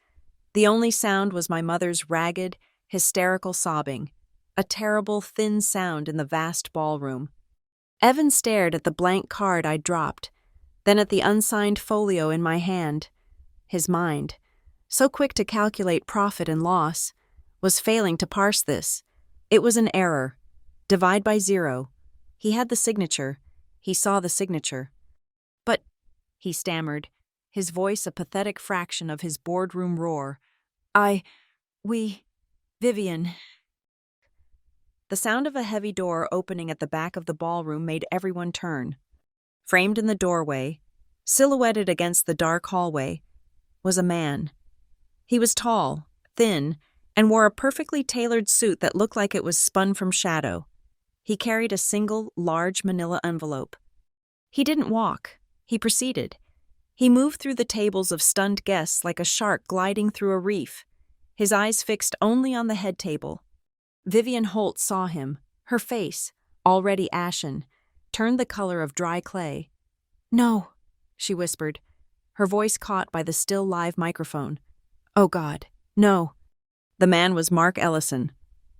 The only sound was my mother's ragged, hysterical sobbing, a terrible, thin sound in the vast ballroom. Evan stared at the blank card I'd dropped, then at the unsigned folio in my hand. His mind, so quick to calculate profit and loss, was failing to parse this. It was an error. Divide by 0. He had the signature. He saw the signature. But, he stammered, his voice a pathetic fraction of his boardroom roar. Vivian. The sound of a heavy door opening at the back of the ballroom made everyone turn. Framed in the doorway, silhouetted against the dark hallway, was a man. He was tall, thin, and wore a perfectly tailored suit that looked like it was spun from shadow. He carried a single, large manila envelope. He didn't walk. He proceeded. He moved through the tables of stunned guests like a shark gliding through a reef, his eyes fixed only on the head table. Vivian Holt saw him. Her face, already ashen, turned the color of dry clay. "No," she whispered, her voice caught by the still live microphone. "Oh God, no." The man was Mark Ellison,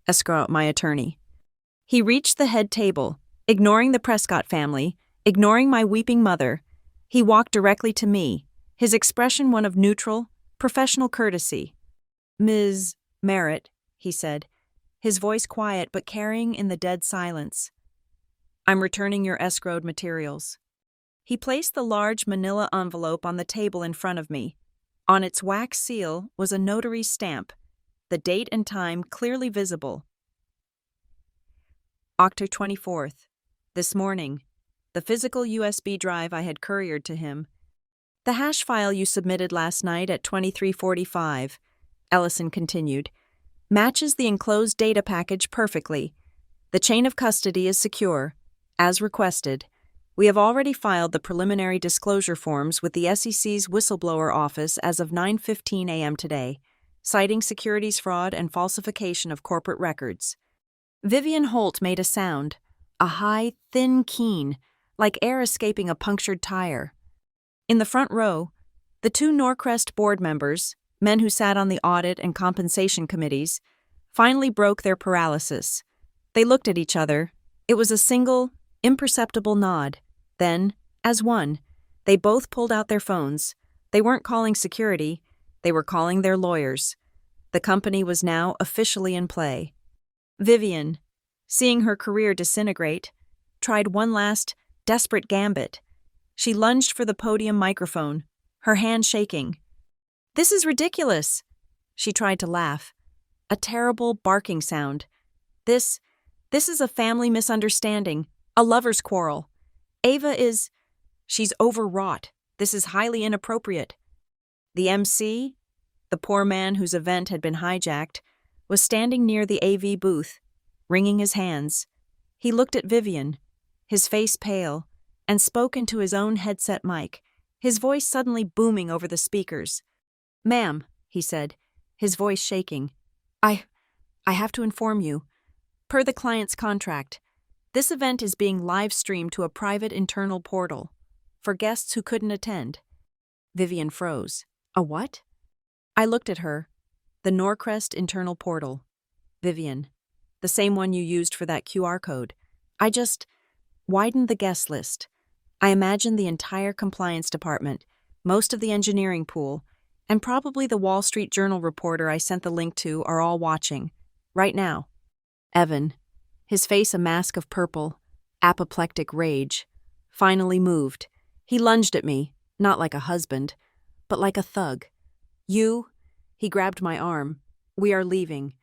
escrow, my attorney. He reached the head table, ignoring the Prescott family, ignoring my weeping mother. He walked directly to me, his expression one of neutral, professional courtesy. "Ms. Merritt," he said, his voice quiet but carrying in the dead silence. "I'm returning your escrowed materials." He placed the large manila envelope on the table in front of me. On its wax seal was a notary's stamp, the date and time clearly visible. October 24th. This morning. The physical USB drive I had couriered to him. "The hash file you submitted last night at 23:45, Ellison continued, "matches the enclosed data package perfectly. The chain of custody is secure, as requested. We have already filed the preliminary disclosure forms with the SEC's whistleblower office as of 9:15 a.m. today, citing securities fraud and falsification of corporate records. Vivian Holt made a sound, a high, thin keen, like air escaping a punctured tire. In the front row, the two Norcrest board members, men who sat on the audit and compensation committees, finally broke their paralysis. They looked at each other. It was a single, imperceptible nod. Then, as one, they both pulled out their phones. They weren't calling security, they were calling their lawyers. The company was now officially in play. Vivian, seeing her career disintegrate, tried one last, desperate gambit. She lunged for the podium microphone, her hand shaking. "This is ridiculous!" She tried to laugh. A terrible barking sound. This is a family misunderstanding, a lover's quarrel. She's overwrought. This is highly inappropriate. The MC, the poor man whose event had been hijacked, was standing near the AV booth, wringing his hands. He looked at Vivian, his face pale, and spoke into his own headset mic, his voice suddenly booming over the speakers. "Ma'am," he said, his voice shaking, I have to inform you. Per the client's contract, this event is being live-streamed to a private internal portal for guests who couldn't attend." Vivian froze. "A what?" I looked at her. "The Norcrest internal portal. Vivian, the same one you used for that QR code. I just widened the guest list. I imagined the entire compliance department, most of the engineering pool, and probably the Wall Street Journal reporter I sent the link to are all watching. Right now." Evan, his face a mask of purple, apoplectic rage, finally moved. He lunged at me, not like a husband, but like a thug. He grabbed my arm. "We are leaving.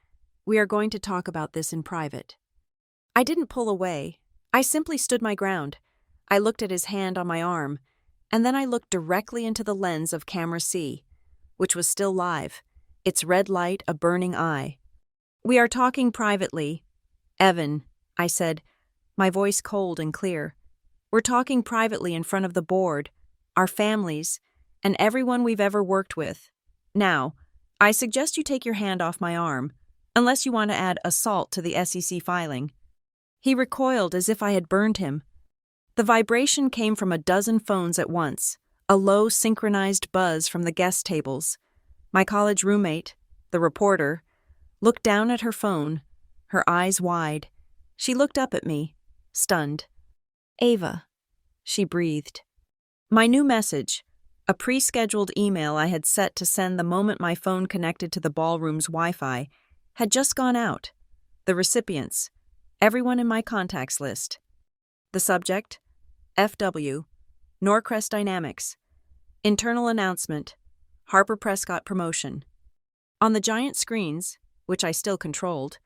We are going to talk about this in private." I didn't pull away. I simply stood my ground. I looked at his hand on my arm, and then I looked directly into the lens of camera C, which was still live, its red light a burning eye. "We are talking privately. Evan," I said, my voice cold and clear. "We're talking privately in front of the board, our families, and everyone we've ever worked with. Now, I suggest you take your hand off my arm, unless you want to add assault to the SEC filing." He recoiled as if I had burned him. The vibration came from a dozen phones at once, a low synchronized buzz from the guest tables. My college roommate, the reporter, looked down at her phone, her eyes wide. She looked up at me, stunned. "Ava," she breathed. My new message, a pre-scheduled email I had set to send the moment my phone connected to the ballroom's Wi-Fi, had just gone out. The recipients, everyone in my contacts list. The subject, FW, Norcrest Dynamics. Internal announcement, Harper Prescott promotion. On the giant screens, which I still controlled,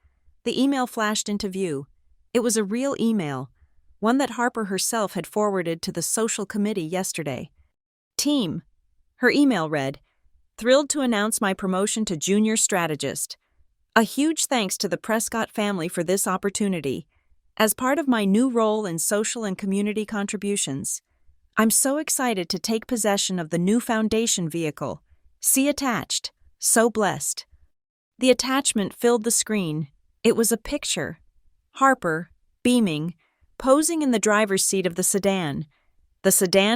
the email flashed into view. It was a real email, one that Harper herself had forwarded to the social committee yesterday. "Team," her email read, "thrilled to announce my promotion to junior strategist. A huge thanks to the Prescott family for this opportunity. As part of my new role in social and community contributions, I'm so excited to take possession of the new foundation vehicle. See attached. So blessed." The attachment filled the screen. It was a picture. Harper, beaming, posing in the driver's seat of the sedan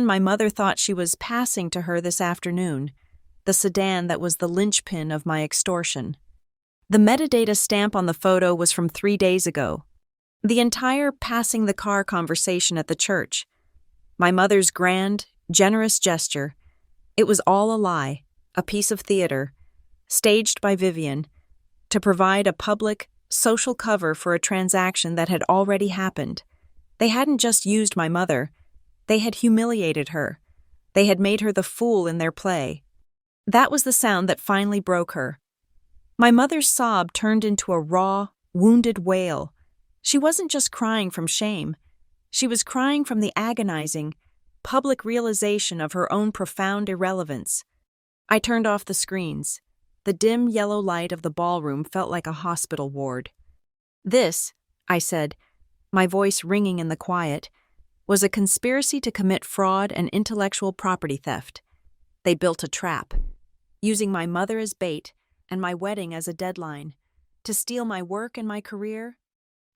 my mother thought she was passing to her this afternoon, the sedan that was the linchpin of my extortion. The metadata stamp on the photo was from 3 days ago. The entire passing the car conversation at the church. My mother's grand, generous gesture. It was all a lie, a piece of theater, staged by Vivian, to provide a public, social cover for a transaction that had already happened. They hadn't just used my mother. They had humiliated her. They had made her the fool in their play. That was the sound that finally broke her. My mother's sob turned into a raw, wounded wail. She wasn't just crying from shame. She was crying from the agonizing, public realization of her own profound irrelevance. I turned off the screens. The dim yellow light of the ballroom felt like a hospital ward. "This," I said, my voice ringing in the quiet, "was a conspiracy to commit fraud and intellectual property theft. They built a trap, using my mother as bait and my wedding as a deadline, to steal my work and my career,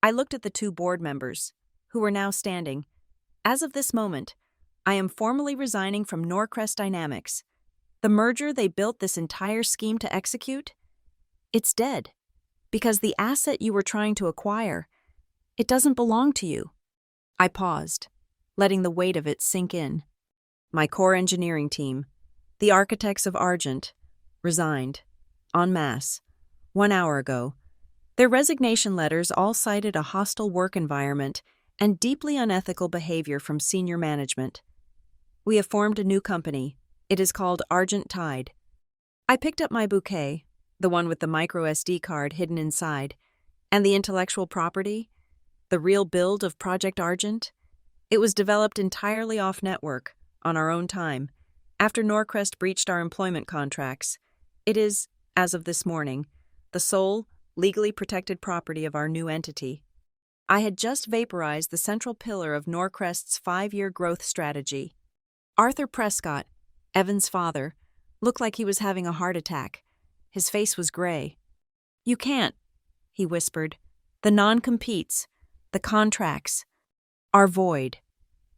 I looked at the two board members, who were now standing. As of this moment, I am formally resigning from Norcrest Dynamics. The merger they built this entire scheme to execute? It's dead. Because the asset you were trying to acquire, it doesn't belong to you. I paused, letting the weight of it sink in. My core engineering team, the architects of Argent, resigned, en masse, 1 hour ago. Their resignation letters all cited a hostile work environment and deeply unethical behavior from senior management. We have formed a new company. It is called Argent Tide. I picked up my bouquet, the one with the micro SD card hidden inside, and the intellectual property, the real build of Project Argent. It was developed entirely off-network, on our own time, after Norcrest breached our employment contracts. It is, as of this morning, the sole, legally protected property of our new entity. I had just vaporized the central pillar of Norcrest's 5-year growth strategy. Arthur Prescott, Evan's father, looked like he was having a heart attack. His face was gray. "You can't," he whispered. "The non-competes, the contracts, are void."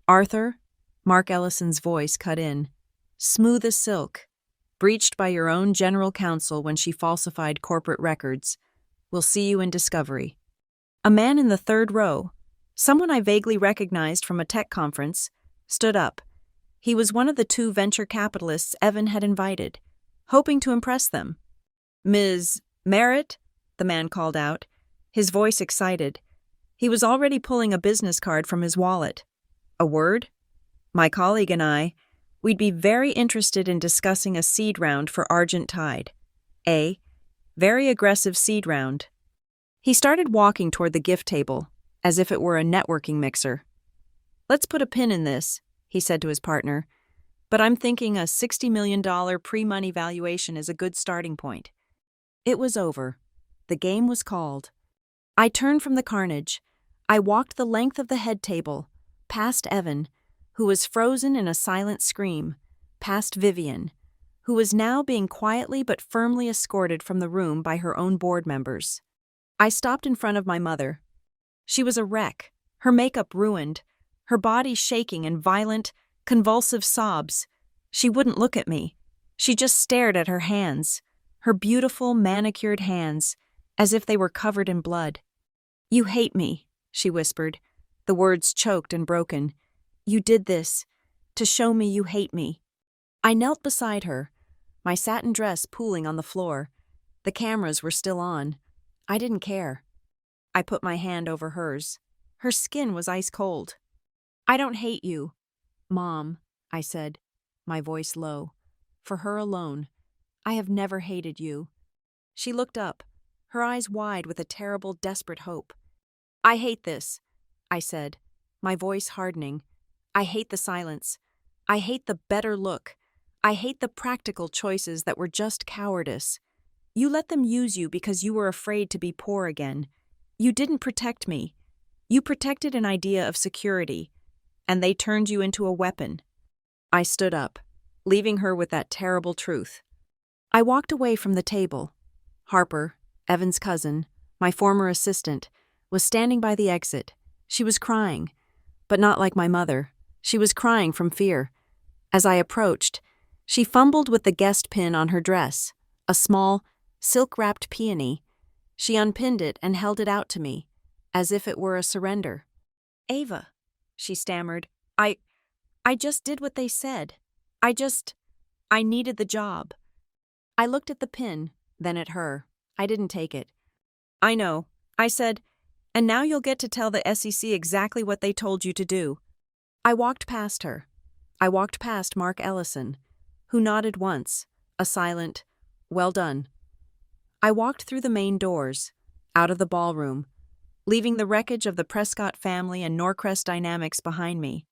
"Arthur," Mark Ellison's voice cut in, "smooth as silk, breached by your own general counsel when she falsified corporate records. We'll see you in discovery." A man in the third row, someone I vaguely recognized from a tech conference, stood up. He was one of the 2 venture capitalists Evan had invited, hoping to impress them. "Ms. Merritt?" the man called out, his voice excited. He was already pulling a business card from his wallet. "A word? My colleague and we'd be very interested in discussing a seed round for Argent Tide. A very aggressive seed round." He started walking toward the gift table, as if it were a networking mixer. "Let's put a pin in this," he said to his partner, "but I'm thinking a $60 million pre-money valuation is a good starting point." It was over. The game was called. I turned from the carnage. I walked the length of the head table, past Evan, who was frozen in a silent scream, past Vivian, who was now being quietly but firmly escorted from the room by her own board members. I stopped in front of my mother. She was a wreck, her makeup ruined, her body shaking in violent, convulsive sobs. She wouldn't look at me. She just stared at her hands, her beautiful, manicured hands, as if they were covered in blood. "You hate me," she whispered, the words choked and broken. "You did this, to show me you hate me." I knelt beside her, my satin dress pooling on the floor. The cameras were still on. I didn't care. I put my hand over hers. Her skin was ice cold. "I don't hate you, Mom," I said, my voice low. "For her alone. I have never hated you." She looked up, her eyes wide with a terrible, desperate hope. "I hate this," I said, my voice hardening. "I hate the silence. I hate the better look. I hate the practical choices that were just cowardice. You let them use you because you were afraid to be poor again. You didn't protect me. You protected an idea of security, and they turned you into a weapon." I stood up, leaving her with that terrible truth. I walked away from the table. Harper, Evan's cousin, my former assistant, was standing by the exit. She was crying, but not like my mother. She was crying from fear. As I approached, she fumbled with the guest pin on her dress, a small, silk-wrapped peony. She unpinned it and held it out to me, as if it were a surrender. "Ava," she stammered, I just did what they said. I needed the job." I looked at the pin, then at her. I didn't take it. "I know," I said, "and now you'll get to tell the SEC exactly what they told you to do." I walked past her. I walked past Mark Ellison, who nodded once, a silent, "Well done." I walked through the main doors, out of the ballroom, leaving the wreckage of the Prescott family and Norcrest Dynamics behind me.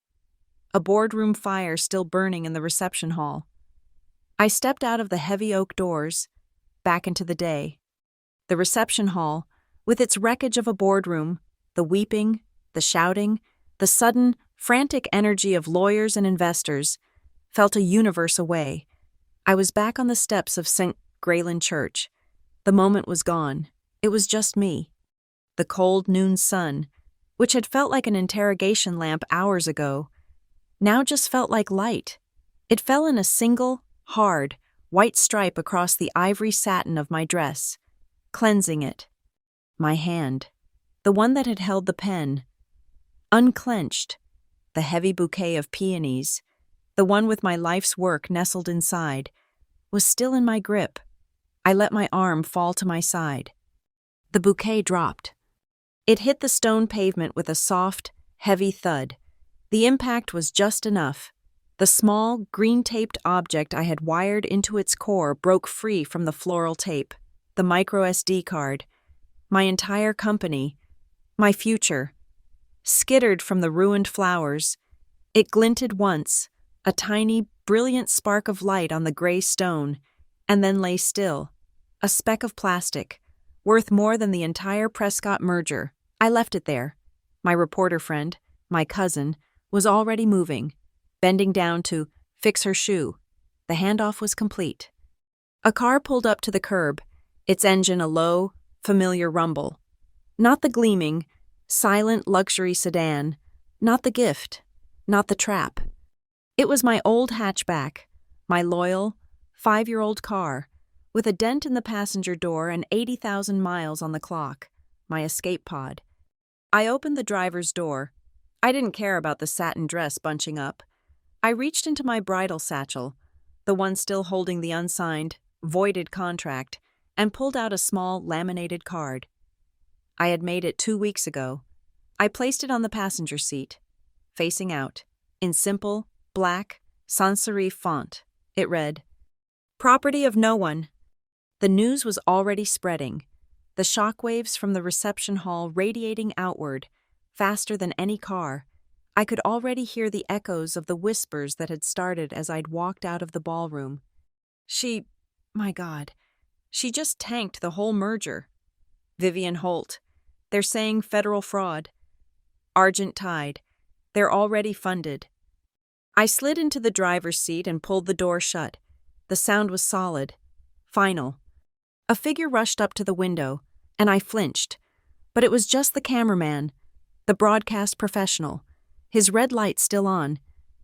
A boardroom fire still burning in the reception hall. I stepped out of the heavy oak doors, back into the day. The reception hall, with its wreckage of a boardroom, the weeping, the shouting, the sudden, frantic energy of lawyers and investors, felt a universe away. I was back on the steps of St. Graylan Church. The moment was gone. It was just me. The cold noon sun, which had felt like an interrogation lamp hours ago, now just felt like light. It fell in a single, hard, white stripe across the ivory satin of my dress, cleansing it. My hand, the one that had held the pen, unclenched, the heavy bouquet of peonies, the one with my life's work nestled inside, was still in my grip. I let my arm fall to my side. The bouquet dropped. It hit the stone pavement with a soft, heavy thud. The impact was just enough. The small, green-taped object I had wired into its core broke free from the floral tape, the micro SD card. My entire company, my future, skittered from the ruined flowers. It glinted once, a tiny, brilliant spark of light on the gray stone, and then lay still, a speck of plastic, worth more than the entire Prescott merger. I left it there. My reporter friend, my cousin, was already moving, bending down to fix her shoe. The handoff was complete. A car pulled up to the curb, its engine a low, familiar rumble. Not the gleaming, silent luxury sedan, not the gift, not the trap. It was my old hatchback, my loyal, 5-year-old car, with a dent in the passenger door and 80,000 miles on the clock, my escape pod. I opened the driver's door. I didn't care about the satin dress bunching up. I reached into my bridal satchel, the one still holding the unsigned, voided contract, and pulled out a small, laminated card. I had made it 2 weeks ago. I placed it on the passenger seat, facing out, in simple, black, sans serif font. It read, "Property of no one." The news was already spreading, the shockwaves from the reception hall radiating outward, faster than any car. I could already hear the echoes of the whispers that had started as I'd walked out of the ballroom. My God, she just tanked the whole merger. Vivian Holt. They're saying federal fraud. Argent Tide. They're already funded. I slid into the driver's seat and pulled the door shut. The sound was solid. Final. A figure rushed up to the window, and I flinched. But it was just the cameraman, the broadcast professional, his red light still on.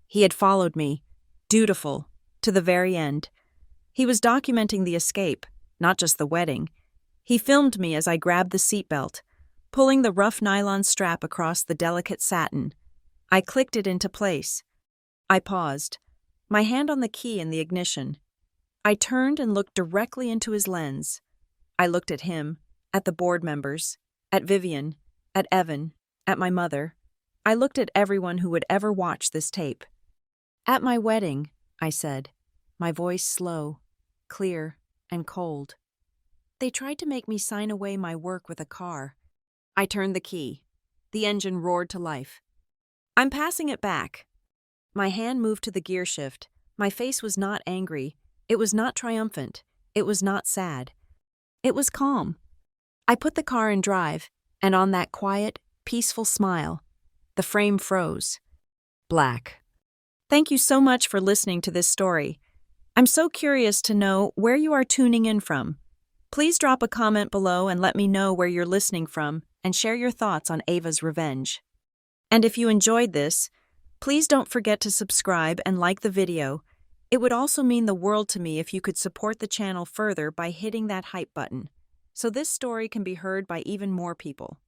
He had followed me, dutiful, to the very end. He was documenting the escape, not just the wedding. He filmed me as I grabbed the seatbelt, pulling the rough nylon strap across the delicate satin. I clicked it into place. I paused, my hand on the key in the ignition. I turned and looked directly into his lens. I looked at him, at the board members, at Vivian, at Evan, at my mother. I looked at everyone who would ever watch this tape. "At my wedding," I said, my voice slow, clear, and cold. "They tried to make me sign away my work with a car." I turned the key. The engine roared to life. "I'm passing it back." My hand moved to the gear shift. My face was not angry. It was not triumphant. It was not sad. It was calm. I put the car in drive, and on that quiet, peaceful smile, the frame froze. Black. Thank you so much for listening to this story. I'm so curious to know where you are tuning in from. Please drop a comment below and let me know where you're listening from, and share your thoughts on Ava's Revenge. And if you enjoyed this, please don't forget to subscribe and like the video. It would also mean the world to me if you could support the channel further by hitting that hype button, so this story can be heard by even more people.